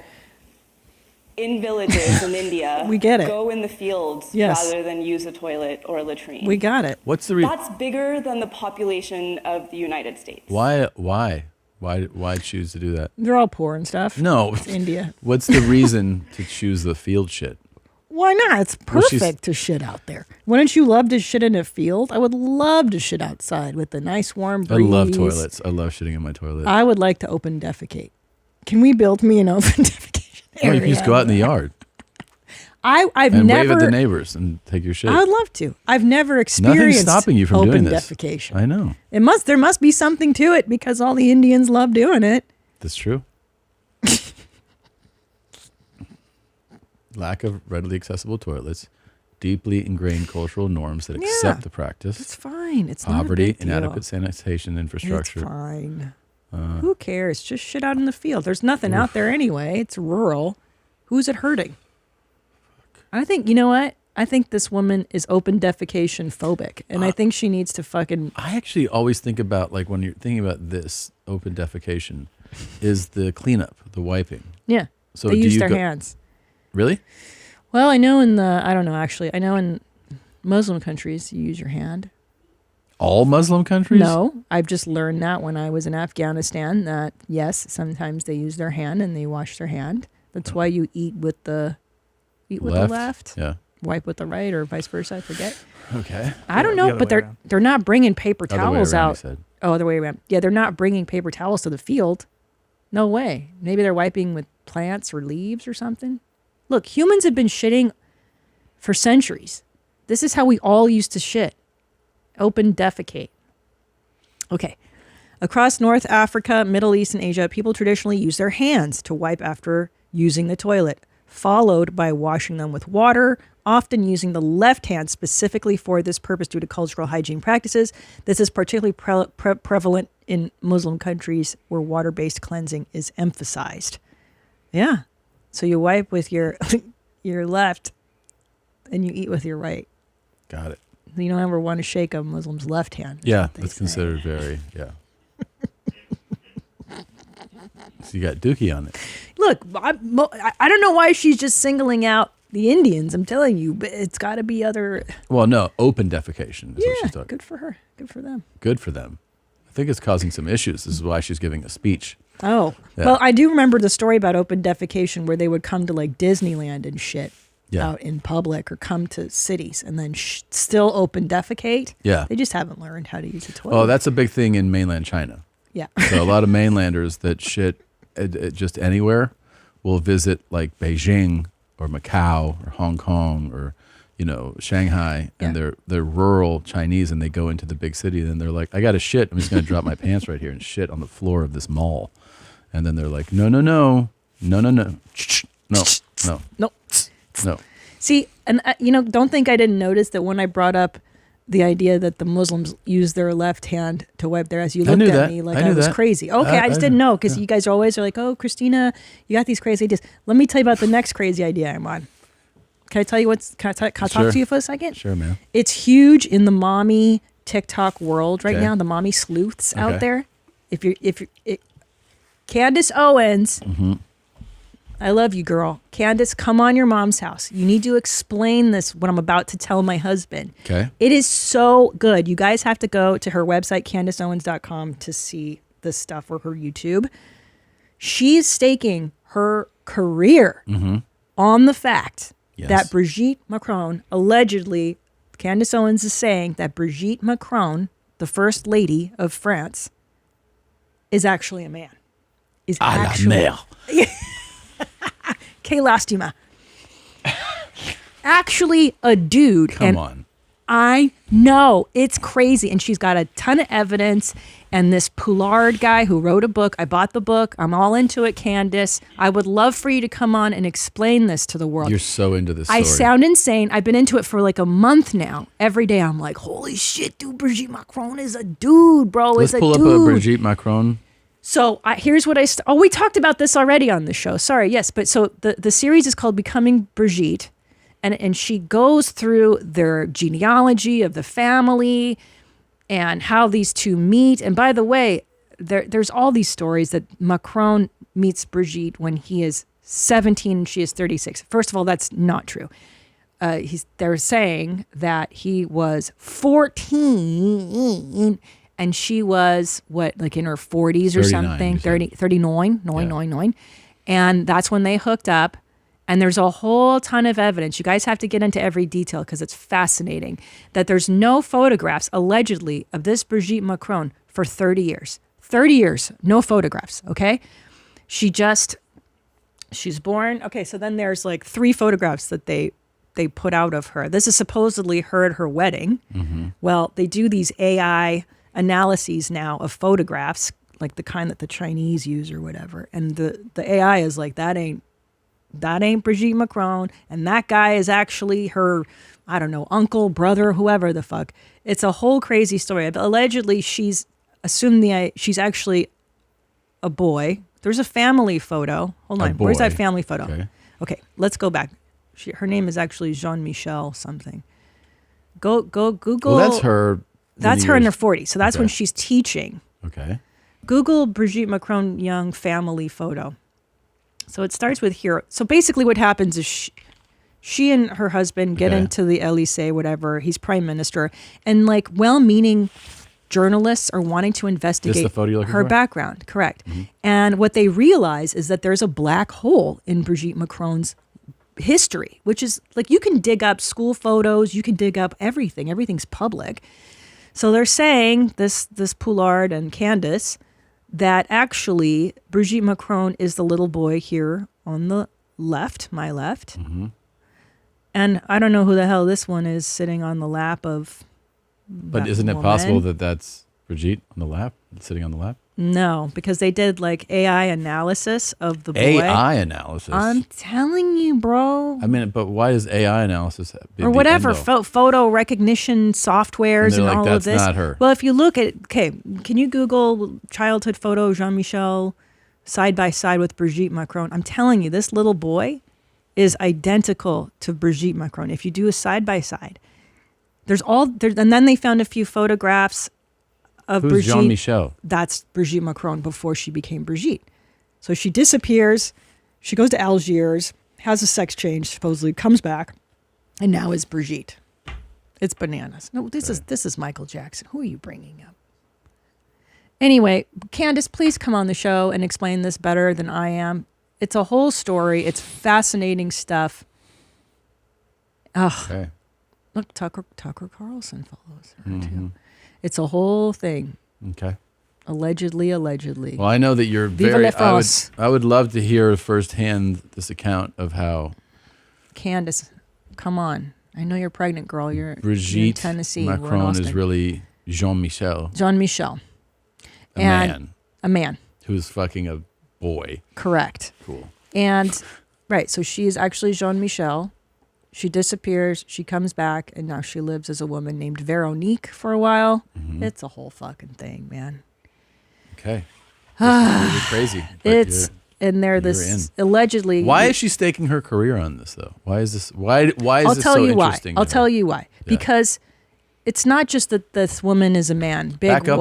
in villages in India We get it. go in the fields Yes. rather than use a toilet or a latrine. We got it. What's the reason? That's bigger than the population of the United States. Why choose to do that? They're all poor and stuff. No. It's India. What's the reason to choose the field shit? Why not? It's Well, she's- perfect to shit out there. Wouldn't you love to shit in a field? I would love to shit outside with a nice warm breeze. I love toilets. I love shitting in my toilet. I would like to open defecate. Can we build me an open defecation Oh, area? you can just go out in the yard I've and never. wave at the neighbors and take your shit. I would love to. I've never experienced Nothing's stopping you from open doing this. defecation. I know. There must be something to it because all the Indians love doing it. That's true. Lack of readily accessible toilets, deeply ingrained cultural norms that accept the practice. It's fine. It's not a poverty, big deal. inadequate sanitation infrastructure. It's fine. Uh, Who cares? Just shit out in the field. There's nothing out there anyway. It's rural. Who's it hurting? I think, you know what? I think this woman is open defecation phobic. And I think she needs to fucking. I actually always think about, like, when you're thinking about this open defecation, is the cleanup, the wiping. Yeah. So they do use you their go- hands. Really? Well, I know I don't know actually. I know in Muslim countries you use your hand. All Muslim countries? No, I've just learned that when I was in Afghanistan that yes, sometimes they use their hand and they wash their hand. That's why you eat with the left. Yeah. Wipe with the right or vice versa, I forget. Okay. I don't The know, other but way they're not bringing paper Other way towels around, you out. said. Oh, other way around. Yeah, they're not bringing paper towels to the field. No way. Maybe they're wiping with plants or leaves or something. Look, humans have been shitting for centuries. This is how we all used to shit. Open defecate. Okay. Across North Africa, Middle East, and Asia, people traditionally use their hands to wipe after using the toilet, followed by washing them with water, often using the left hand specifically for this purpose due to cultural hygiene practices. This is particularly prevalent in Muslim countries where water-based cleansing is emphasized. Yeah. So you wipe with your your left and you eat with your right. Got it. You don't ever want to shake a Muslim's left hand. Yeah, that's considered very, yeah. So you got Dookie on it. Look, I don't know why she's just singling out the Indians. I'm telling you, but it's got to be other. Well, no, open defecation is what she's talking. Good for her. Good for them. Good for them. I think it's causing some issues. This is why she's giving a speech. Oh, Yeah. well, I do remember the story about open defecation where they would come to like Disneyland and shit Yeah. out in public or come to cities and then still open defecate. Yeah. They just haven't learned how to use a toilet. Oh, that's a big thing in mainland China. Yeah. So a lot of mainlanders that shit just anywhere will visit like Beijing or Macau or Hong Kong or, you know, Shanghai, and they're rural Chinese, and they go into the big city, and then they're like, I got to shit. I'm just going to drop my pants right here and shit on the floor of this mall. And then they're like, no. See, and don't think I didn't notice that when I brought up the idea that the Muslims use their left hand to wipe their ass. You I looked knew at that. me like I I, knew was that. crazy. Okay, I just didn't know because you guys always are like, oh, Christina, you got these crazy ideas. Let me tell you about the next crazy idea I'm on. Can I tell you can I talk to you for a second? Sure, man. It's huge in the mommy TikTok world right Okay. now. The mommy sleuths Okay. out there. If you're Candace Owens. Mm-hmm. I love you, girl. Candace, come on your mom's house. You need to explain this, what I'm about to tell my husband. Okay. It is so good. You guys have to go to her website, CandaceOwens.com, to see this stuff, or her YouTube. She's staking her career on the fact that Brigitte Macron, allegedly, Candace Owens is saying that Brigitte Macron, the first lady of France, is actually a man. Is À la actually mère. Que lástima. actually a dude. Come on. I know. It's crazy. And she's got a ton of evidence. And this Poulard guy who wrote a book, I bought the book. I'm all into it, Candace. I would love for you to come on and explain this to the world. You're so into this story. I sound insane. I've been into it for like a month now. Every day I'm like, holy shit, dude, Brigitte Macron is a dude, bro. Let's pull up a Brigitte Macron. So here's what we talked about this already on the show. Sorry, yes. But so the series is called Becoming Brigitte. And she goes through their genealogy of the family and how these two meet. And by the way, there's all these stories that Macron meets Brigitte when he is 17 and she is 36. First of all, that's not true. They're saying that he was 14 and she was, like in her 40s or something, 39. And that's when they hooked up. And there's a whole ton of evidence. You guys have to get into every detail because it's fascinating that there's no photographs, allegedly, of this Brigitte Macron for 30 years. 30 years, no photographs, okay? She's born. Okay, so then there's like 3 photographs that they put out of her. This is supposedly her at her wedding. Mm-hmm. Well, they do these AI analyses now of photographs, like the kind that the Chinese use or whatever. And the AI is like, that ain't Brigitte Macron, and that guy is actually her, I don't know, uncle, brother, whoever the fuck. It's a whole crazy story. Allegedly, she's actually a boy. There's a family photo. Hold on, where's that family photo? Okay, let's go back. Her name is actually Jean-Michel something. Go Google. Well, that's her. That's her in her 40s. So that's when she's teaching. Okay. Google Brigitte Macron young family photo. So it starts with here. So basically what happens is she and her husband get into the Elysee, whatever. He's prime minister. And like well-meaning journalists are wanting to investigate her background. Correct. Mm-hmm. And what they realize is that there's a black hole in Brigitte Macron's history, which is like you can dig up school photos. You can dig up everything. Everything's public. So they're saying, this Poulard and Candace, that actually Brigitte Macron is the little boy here on the left, my left. Mm-hmm. And I don't know who the hell this one is sitting on the lap of But isn't it possible that that's Brigitte on the lap, sitting on the lap? No, because they did like AI analysis of the boy. AI analysis? I'm telling you, bro. I mean, but why is AI analysis or whatever, photo recognition softwares and all of this? That's not her. Well, if you look at, can you Google childhood photo Jean-Michel side by side with Brigitte Macron? I'm telling you, this little boy is identical to Brigitte Macron. If you do a side by side, and then they found a few photographs of Who's Brigitte. Jean-Michel? That's Brigitte Macron before she became Brigitte. So she disappears. She goes to Algiers, has a sex change, supposedly comes back, and now is Brigitte. It's bananas. No, this is Michael Jackson. Who are you bringing up? Anyway, Candace, please come on the show and explain this better than I am. It's a whole story. It's fascinating stuff. Ugh. Okay. Look, Tucker Carlson follows her too. It's a whole thing. Okay. Allegedly. Well, I know that you're Vive very. la France. I would love to hear firsthand this account of how Candace, come on. I know you're pregnant, girl. You're Brigitte in Tennessee. We're in Macron Austin. is really Jean-Michel. Jean-Michel. A man. Who's fucking a boy. Correct. Cool. And, right, so she is actually Jean-Michel. She disappears, she comes back, and now she lives as a woman named Veronique for a while. Mm-hmm. It's a whole fucking thing, man. Okay. It's really crazy. And they're this allegedly. Why is she staking her career on this though? Why is this? Why is this so interesting? I'll tell you why. Yeah. Because it's not just that this woman is a man. Back up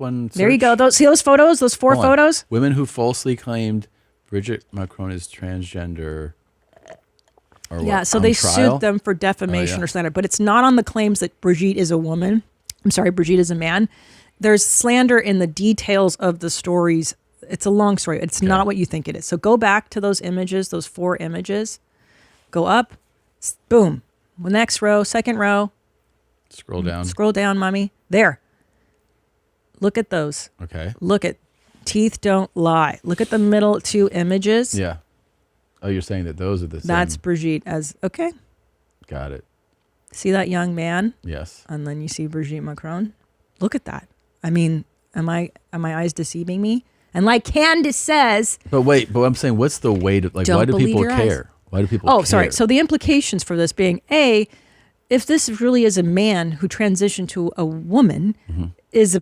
one. Search. There you go. See those photos? Those 4 photos. Women who falsely claimed Brigitte Macron is transgender. So they sued them for defamation or slander, but it's not on the claims that Brigitte is a woman. I'm sorry, Brigitte is a man. There's slander in the details of the stories. It's a long story. It's not what you think it is. So go back to those images, those 4 images. Go up, boom. Next row, second row. Scroll down. Scroll down, mommy. There. Look at those. Okay. Look at teeth don't lie. Look at the middle 2 images. Yeah. Oh, you're saying that those are the same. That's Brigitte okay. Got it. See that young man? Yes. And then you see Brigitte Macron. Look at that. I mean, am my eyes deceiving me? And like Candace says, But I'm saying, what's the way to like? Don't Why do believe people your eyes. care? Why do people? oh, care? sorry. So the implications for this being if this really is a man who transitioned to a woman, is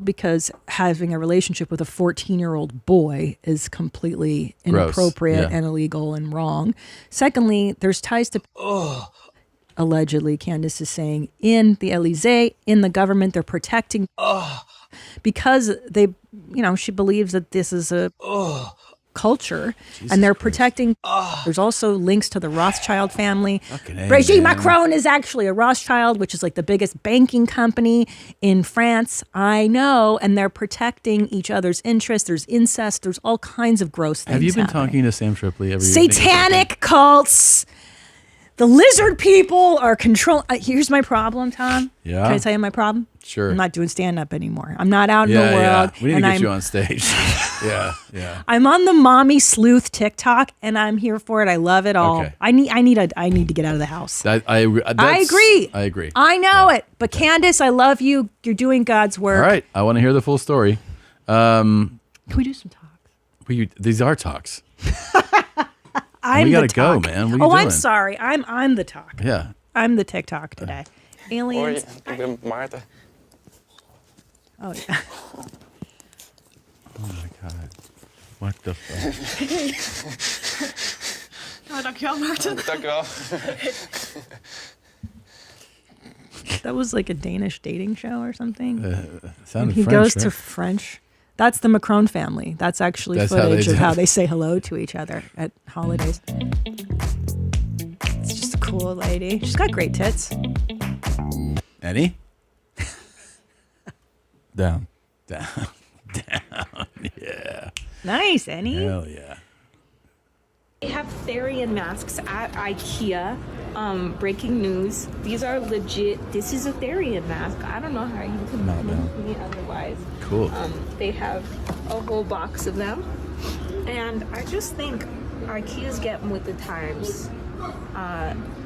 because having a relationship with a 14-year-old boy is completely Gross. inappropriate Yeah. and illegal and wrong. Secondly, there's ties to allegedly, Candace is saying, in the Elysee, in the government, they're protecting because they, she believes that this is a culture and they're protecting. There's also links to the Rothschild family. Brigitte Macron is actually a Rothschild, which is like the biggest banking company in France. I know. And they're protecting each other's interests. There's incest. There's all kinds of gross things. Have you been happening. talking to Sam Tripoli every evening? Satanic cults. The lizard people are control. Here's my problem, Tom. Yeah. Can I tell you my problem? Sure. I'm not doing stand-up anymore. I'm not out in the world. We need and to get I'm, you on stage. yeah. I'm on the mommy sleuth TikTok, and I'm here for it. I love it all. Okay. I need to get out of the house. I agree. I agree. I know it. But Candace, I love you. You're doing God's work. All right. I want to hear the full story. Can we do some talks? These are talks. We gotta go, man. What are you I'm doing? sorry. I'm the talk. Yeah. I'm the TikTok today. Aliens. Martha. Oh yeah. Oh my God. What the fuck? Dankjewel, Maarten. Dankjewel. That was like a Danish dating show or something. Sounded he French, goes to right? French. That's the Macron family. That's actually footage of how they say hello to each other at holidays. It's just a cool lady. She's got great tits. Eddie? Down. Yeah. Nice, Annie. Hell yeah. They have Therian masks at IKEA. Breaking news. These are legit. This is a Therian mask. I don't know how you can convince me otherwise. Cool. They have a whole box of them. And I just think IKEA's getting with the times.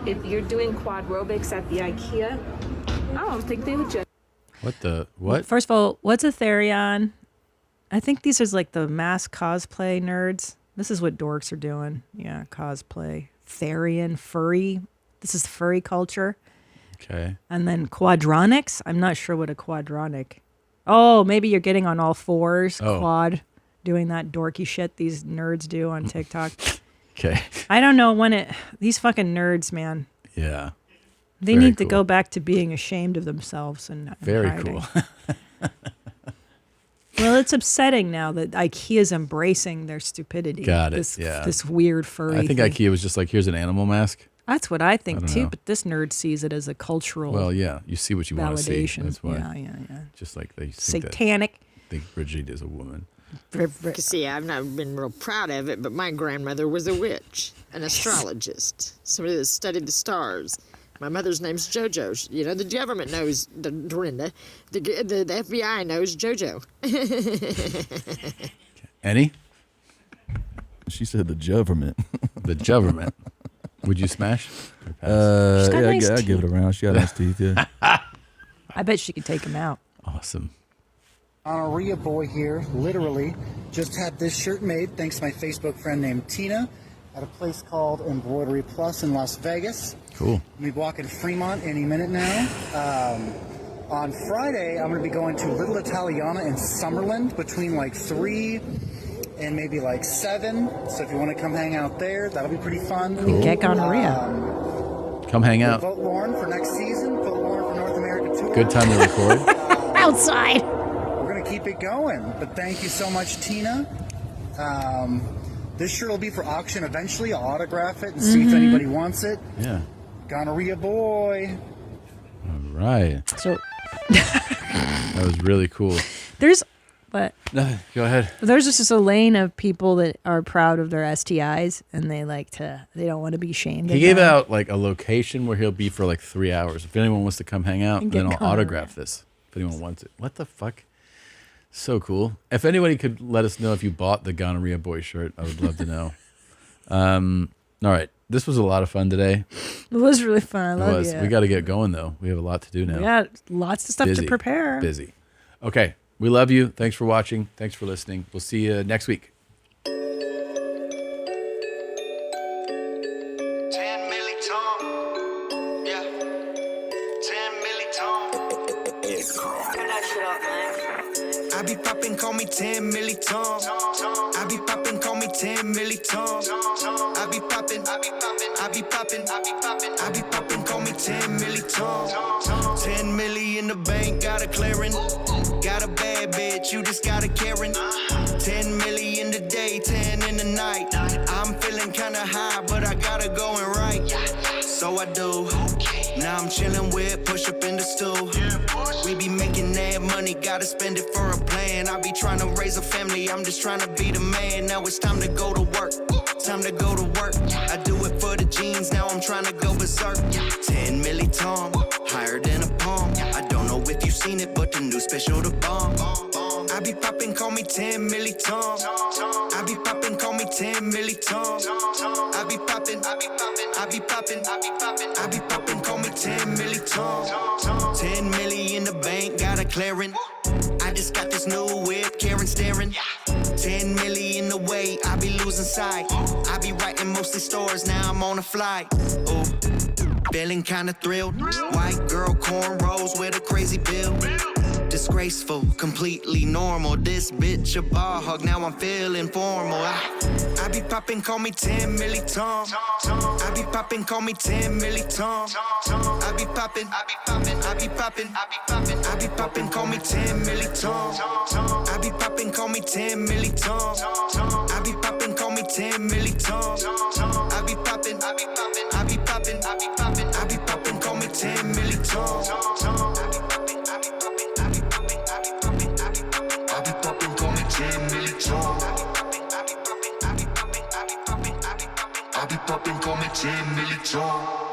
If you're doing quadrobics at the IKEA, I don't think they would judge. What? First of all, what's a Therion? I think these are like the mass cosplay nerds. This is what dorks are doing. Yeah, cosplay. Therian, furry. This is furry culture. Okay. And then quadronics. I'm not sure what a quadronic. Oh, maybe you're getting on all fours, quad, doing that dorky shit these nerds do on TikTok. Okay. I don't know these fucking nerds, man. Yeah. They need to go back to being ashamed of themselves and Very hiding. cool. Well, it's upsetting now that IKEA's embracing their stupidity. Got it. This weird furry I think thing. IKEA was just like, here's an animal mask. That's what I think I don't too, know. but this nerd sees it as a cultural Well, yeah, you see what you want to see. validation. That's why. Yeah. Just like they think Satanic. Think Brigitte is a woman. See, I've not been real proud of it, but my grandmother was a witch, an astrologist, somebody that studied the stars. My mother's name's JoJo. You know, the government knows Dorinda. The FBI knows JoJo. Annie? She said the government. The government. Would you smash? Or She's got nice I'd give it a round. She got nice teeth, yeah. I bet she could take him out. Awesome. Honoria boy here, literally, just had this shirt made thanks to my Facebook friend named Tina at a place called Embroidery Plus in Las Vegas. Cool. We'll be walking Fremont any minute now. On Friday, I'm going to be going to Little Italiana in Summerlin between like 3 and maybe like 7. So if you want to come hang out there, that'll be pretty fun. Cool. Get gonorrhea. Come hang out. Vote Lauren for next season. Vote Lauren for North America Tour. Good time to record. Outside. We're going to keep it going. But thank you so much, Tina. This shirt will be for auction eventually. I'll autograph it and see if anybody wants it. Yeah. Gonorrhea boy. All right. So that was really cool. But go ahead. there's just a lane of people that are proud of their STIs and they don't want to be shamed. He of gave them. out like a location where he'll be for like 3 hours. If anyone wants to come hang out, And then get I'll autograph this. If anyone wants it. What the fuck? So cool. If anybody could let us know if you bought the Gonorrhea Boy shirt, I would love to know. All right. This was a lot of fun today. It was really fun. I love you. We got to get going, though. We have a lot to do now. We got lots of stuff to prepare. Busy. Okay. We love you. Thanks for watching. Thanks for listening. We'll see you next week. I be poppin', call me 10 Milli Tom. I be poppin', call me 10 Milli Tom. I be poppin', I be poppin', call me 10 Milli Tom. 10 milli in the bank, got a clearing. Got a bad bitch, you just got a Karen. 10 milli in the day, 10 in the night. I'm feeling kinda high, but I gotta go and right. So I do. Now I'm chillin' with push up in the stool. We be making that money, gotta spend it for a plan. I be trying to raise a family, I'm just trying to be the man. Now it's time to go to work, time to go to work. I do it for the jeans, now I'm trying to go berserk. 10 milli Tom, higher than a palm. I don't know if you've seen it, but the new special the bomb. I be poppin', call me 10 milli Tom. I be poppin', call me 10 milli Tom. I be poppin', call me 10 milli Tom. 10 milli in the bank, got a clearing. I just got this new whip, Karen staring. 10 milli in the way, I be losing sight. I be writing mostly stores, now I'm on a flight. Ooh, feeling kinda thrilled. White girl, cornrows with a crazy build. Disgraceful, completely normal. This bitch a ball hog, now I'm feeling formal. I be poppin', call me 10 milli Tom. I be poppin', call me 10 milli Tom. I be poppin', call me 10 milli Tom. I be poppin', call me 10 milli Tom. I be poppin', call me 10 milli Tom. I be poppin', call me 10 milli Tom. I be poppin', call me 10 milli Tom.